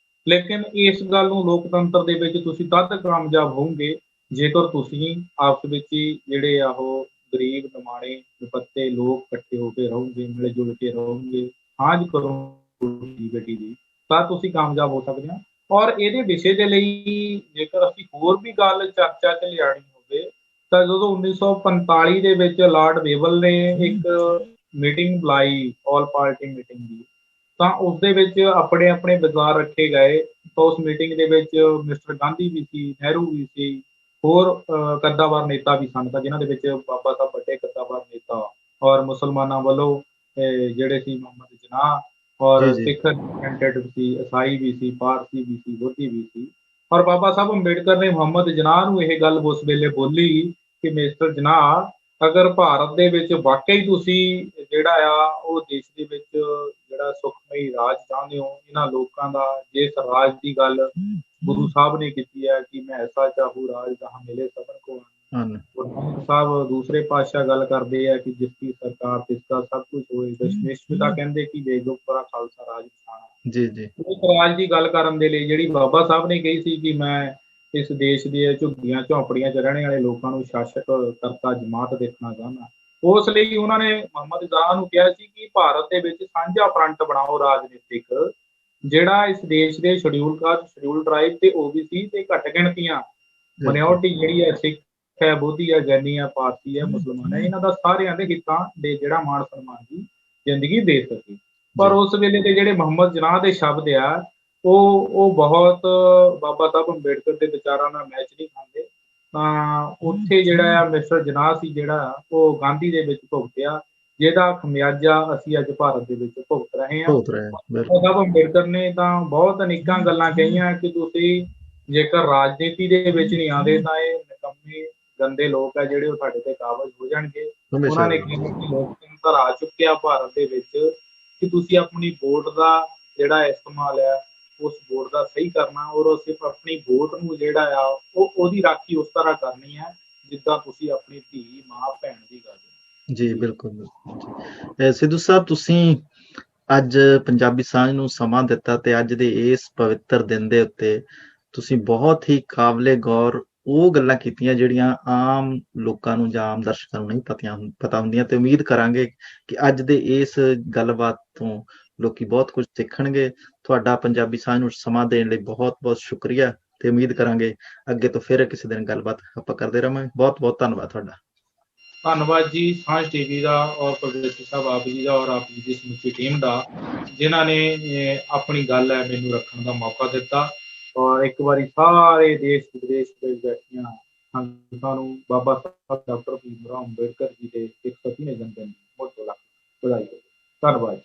ਲੇਕਿਨ ਇਸ ਗੱਲ ਨੂੰ ਲੋਕਤੰਤਰ ਦੇ ਵਿੱਚ ਤੁਸੀਂ ਤਦ ਕਾਮਯਾਬ ਹੋਵੋਗੇ ਜੇਕਰ ਤੁਸੀਂ ਆਪਸ ਵਿੱਚ ਹੀ ਜਿਹੜੇ ਆ ਉਹ ਗਰੀਬ ਨਿਮਾਣੇ ਦੁਪੱਤੇ ਲੋਕ ਇਕੱਠੇ ਹੋ ਕੇ ਰਹੋਗੇ, ਮਿਲ ਜੁਲ ਕੇ ਰਹੋਗੇ, ਸਾਂਝ ਕਰੋਗੇ ਬੇਟੀ ਦੀ, ਤਾਂ ਤੁਸੀਂ ਕਾਮਯਾਬ ਹੋ ਸਕਦੇ ਹੋ। ਔਰ ਇਹਦੇ ਵਿਸ਼ੇ ਦੇ ਲਈ ਜੇਕਰ ਅਸੀਂ ਹੋਰ ਵੀ ਗੱਲ ਚਰਚਾ 'ਚ ਲਿਆਣੀ ਹੋਵੇ ਤਾਂ ਜਦੋਂ 1945 ਦੇ ਵਿੱਚ ਲਾਰਡ ਵੇਵਲ ਨੇ ਇੱਕ ਮੀਟਿੰਗ ਬੁਲਾਈ, ਆਲ ਪਾਰਟੀ ਮੀਟਿੰਗ ਦੀ, ਤਾਂ ਉਸ ਦੇ ਵਿੱਚ ਆਪਣੇ ਆਪਣੇ ਵਿਚਾਰ ਰੱਖੇ ਗਏ। ਤਾਂ ਉਸ ਮੀਟਿੰਗ ਦੇ ਵਿੱਚ ਮਿਸਟਰ ਗਾਂਧੀ ਵੀ ਸੀ, ਨਹਿਰੂ ਵੀ ਸੀ, ਹੋਰ ਕੱਦਾਵਰ ਨੇਤਾ ਵੀ ਸਨ, ਤਾਂ ਜਿਨ੍ਹਾਂ ਦੇ ਵਿੱਚ ਬਾਬਾ ਸਾਹਿਬ ਵੱਡੇ ਕੱਦਾਵਰ ਨੇਤਾ, ਔਰ ਮੁਸਲਮਾਨਾਂ ਵੱਲੋਂ ਜਿਹੜੇ ਸੀ ਮੁਹੰਮਦ ਜਿਨਾਹ, ਔਰ ਸਿੱਖ ਰਿਪਰੈਜ਼ੈਂਟੇਟਿਵ ਸੀ, ਈਸਾਈ ਵੀ ਸੀ, ਪਾਰਸੀ ਵੀ ਸੀ, ਬੋਧੀ ਵੀ ਸੀ। ਔਰ ਬਾਬਾ ਸਾਹਿਬ ਅੰਬੇਡਕਰ ਨੇ ਮੁਹੰਮਦ ਜਿਨਾਹ ਨੂੰ ਇਹ ਗੱਲ ਉਸ ਵੇਲੇ ਬੋਲੀ ਕਿ ਮਿਸਟਰ ਜਿਨਾਹ, ਅਗਰ ਭਾਰਤ ਦੇ ਵਿੱਚ ਵਾਕਈ ਤੁਸੀਂ ਜਿਹੜਾ ਆ ਉਹ ਦੇਸ਼ ਦੇ ਵਿੱਚ ਜਿਹੜਾ ਸੁਖਮਈ ਰਾਜ ਚਾਹੁੰਦੇ ਹੋ, ਇਹਨਾਂ ਲੋਕਾਂ ਦਾ ਜਿਸ ਰਾਜ ਦੀ ਗੱਲ ਗੁਰੂ ਸਾਹਿਬ ਨੇ ਕੀਤੀ ਹੈ ਕਿ ਮੈਂ ਐਸਾ ਚਾਹੂ ਰਾਜ ਜਹਾਂ ਮਿਲੇ ਸਭਨ ਕੋ, ਗੁਰੂ ਨਾਨਕ ਸਾਹਿਬ ਦੂਸਰੇ ਪਾਤਸ਼ਾਹ ਗੱਲ ਕਰਦੇ ਆ ਕਿ ਜਿਸ ਦੀ ਸਰਕਾਰ ਤਿਸਕਾ ਸਭ ਕੁਝ ਹੋਏ, ਦਸ਼ਮੇਸ਼ ਪਿਤਾ ਕਹਿੰਦੇ ਕਿ ਵੇਗੋ ਪਰਾ ਖਾਲਸਾ ਰਾਜ ਪਛਾਣਾ। ਜੀ ਜੀ ਉਸ ਰਾਜ ਦੀ ਗੱਲ ਕਰਨ ਦੇ ਲਈ ਜਿਹੜੀ ਬਾਬਾ ਸਾਹਿਬ ਨੇ ਕਹੀ ਸੀ ਕਿ ਮੈਂ ਇਸ ਦੇਸ਼ ਦੇ ਝੁੱਗੀਆਂ ਝੌਂਪੜੀਆਂ 'ਚ ਰਹਿਣ ਵਾਲੇ ਲੋਕਾਂ ਨੂੰ ਸ਼ਾਸਕ ਕਰਤਾ ਜਮਾਤ ਦੇਖਣਾ ਚਾਹੁੰਦਾ, ਉਸ ਲਈ ਉਹਨਾਂ ਨੇ ਮੁਹੰਮਦ ਜਿਨਾਹ ਨੂੰ ਕਿਹਾ ਸੀ ਕਿ ਭਾਰਤ ਦੇ ਵਿੱਚ ਸਾਂਝਾ ਫਰੰਟ ਬਣਾਓ ਰਾਜਨੀਤਿਕ, ਜਿਹੜਾ ਇਸ ਦੇਸ਼ ਦੇ ਸ਼ਡਿਊਲ ਕਾਸਟ, ਸ਼ਡਿਊਲ ਟਰਾਈਬ ਤੇ OBC ਤੇ ਘੱਟ ਗਿਣਤੀਆਂ ਮਾਈਨੋਰਟੀ ਜਿਹੜੀ ਹੈ, ਸਿੱਖ ਹੈ, ਬੋਧੀ ਹੈ, ਜੈਨੀ ਹੈ, ਪਾਰਸੀ ਹੈ, ਮੁਸਲਮਾਨ ਹੈ, ਇਹਨਾਂ ਦਾ ਸਾਰਿਆਂ ਦੇ ਹਿੱਤਾਂ ਦੇ ਜਿਹੜਾ ਮਾਣ ਸਨਮਾਨ ਦੀ ਜ਼ਿੰਦਗੀ ਦੇ ਸਕੇ। ਪਰ ਉਸ ਵੇਲੇ ਦੇ ਜਿਹੜੇ ਮੁਹੰਮਦ ਜਿਨਾਹ ਦੇ ਸ਼ਬਦ ਆ ਉਹ ਬਹੁਤ ਬਾਬਾ ਸਾਹਿਬ ਅੰਬੇਡਕਰ ਦੇ ਵਿਚਾਰਾਂ ਨਾਲ ਮੈਚ ਨਹੀਂ ਖਾਂਦੇ। ਤਾਂ ਉੱਥੇ ਜਿਹੜਾ ਆ ਮਿਸਟਰ ਜਿਨਾਹ ਸੀ ਜਿਹੜਾ ਉਹ ਗਾਂਧੀ ਦੇ ਵਿੱਚ ਭੁਗਤਿਆ, ਜਿਹਦਾ ਖਮਿਆਜਾ ਅਸੀਂ ਅੱਜ ਭਾਰਤ ਦੇ ਵਿੱਚ ਭੁਗਤ ਰਹੇ ਹਾਂ। ਬਾਬਾ ਸਾਹਿਬ ਅੰਬੇਡਕਰ ਨੇ ਤਾਂ ਬਹੁਤ ਅਨੇਕਾਂ ਗੱਲਾਂ ਕਹੀਆਂ ਕਿ ਤੁਸੀਂ ਜੇਕਰ ਰਾਜਨੀਤੀ ਦੇ ਵਿੱਚ ਨਹੀਂ ਆਉਂਦੇ ਤਾਂ ਇਹ ਨਿਕੰਮੇ ਗੰਦੇ ਲੋਕ ਆ ਜਿਹੜੇ ਉਹ ਸਾਡੇ ਤੇ ਕਾਬਜ਼ ਹੋ ਜਾਣਗੇ। ਉਹਨਾਂ ਨੇ ਕਿਹਾ ਕਿ ਲੋਕਤੰਤਰ ਆ ਚੁੱਕਿਆ ਭਾਰਤ ਦੇ ਵਿੱਚ, ਕਿ ਤੁਸੀਂ ਆਪਣੀ ਵੋਟ ਦਾ ਜਿਹੜਾ ਇਸਤੇਮਾਲ ਹੈ ਉਸ ਵੋਟ ਦਾ ਸਹੀ ਕਰਨਾ, ਔਰ ਸਿਰਫ ਆਪਣੀ ਵੋਟ ਨੂੰ ਜਿਹੜਾ ਆ ਉਹਦੀ ਰਾਖੀ ਉਸ ਤਰ੍ਹਾਂ ਕਰਨੀ ਹੈ ਜਿੱਦਾਂ ਤੁਸੀਂ ਆਪਣੀ ਧੀ, ਮਾਂ, ਭੈਣ ਦੀ ਗੱਲ। ਜੀ ਬਿਲਕੁਲ। ਸਿੱਧੂ ਸਾਹਿਬ, ਤੁਸੀਂ ਅੱਜ ਪੰਜਾਬੀ ਸਾਂਝ ਨੂੰ ਸਮਾਂ ਦਿੱਤਾ ਤੇ ਅੱਜ ਦੇ ਇਸ ਪਵਿੱਤਰ ਦਿਨ ਦੇ ਉੱਤੇ ਤੁਸੀਂ ਬਹੁਤ ਹੀ ਕਾਬਲੇ ਗੌਰ ਉਹ ਗੱਲਾਂ ਕੀਤੀਆਂ ਜਿਹੜੀਆਂ ਆਮ ਲੋਕਾਂ ਨੂੰ ਜਾਂ ਆਮ ਦਰਸ਼ਕਾਂ ਨੂੰ ਨਹੀਂ ਪਤਾ ਹੁੰਦੀਆਂ, ਤੇ ਉਮੀਦ ਕਰਾਂਗੇ ਕਿ ਅੱਜ ਦੇ ਇਸ ਗੱਲਬਾਤ ਤੋਂ ਲੋਕੀ ਬਹੁਤ ਕੁਝ ਸਿੱਖਣਗੇ। ਤੁਹਾਡਾ ਪੰਜਾਬੀ ਸਾਂਝ ਨੂੰ ਸਮਾਂ ਦੇਣ ਲਈ ਬਹੁਤ ਬਹੁਤ ਸ਼ੁਕਰੀਆ, ਤੇ ਉਮੀਦ ਕਰਾਂਗੇ ਅੱਗੇ ਤੋਂ ਫਿਰ ਕਿਸੇ ਦਿਨ ਗੱਲਬਾਤ ਆਪਾਂ ਕਰਦੇ ਰਹਾਂਗੇ। ਬਹੁਤ ਬਹੁਤ ਧੰਨਵਾਦ ਤੁਹਾਡਾ। ਧੰਨਵਾਦ ਜੀ ਸਾਂਝ TV ਦਾ, ਔਰ ਪ੍ਰੋਫੈਸਰ ਸਾਹਿਬ ਆਪ ਜੀ ਦਾ, ਔਰ ਆਪ ਜੀ ਦੀ ਸਮੁੱਚੀ ਟੀਮ ਦਾ, ਜਿਨ੍ਹਾਂ ਨੇ ਆਪਣੀ ਗੱਲ ਹੈ ਮੈਨੂੰ ਰੱਖਣ ਦਾ ਮੌਕਾ ਦਿੱਤਾ। ਔਰ ਇੱਕ ਵਾਰੀ ਸਾਰੇ ਦੇਸ਼ ਵਿਦੇਸ਼ ਵਿੱਚ ਬੈਠੀਆਂ ਸੰਗਤਾਂ ਨੂੰ ਬਾਬਾ ਸਾਹਿਬ ਡਾਕਟਰ ਭੀਮ ਰਾਓ ਅੰਬੇਡਕਰ ਜੀ ਦੇ 130ਵੇਂ ਜਨਮ ਦਿਨ ਦੀ ਬਹੁਤ ਬਹੁਤ ਵਧਾਈ। ਧੰਨਵਾਦ।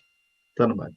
ਧੰਨਵਾਦ।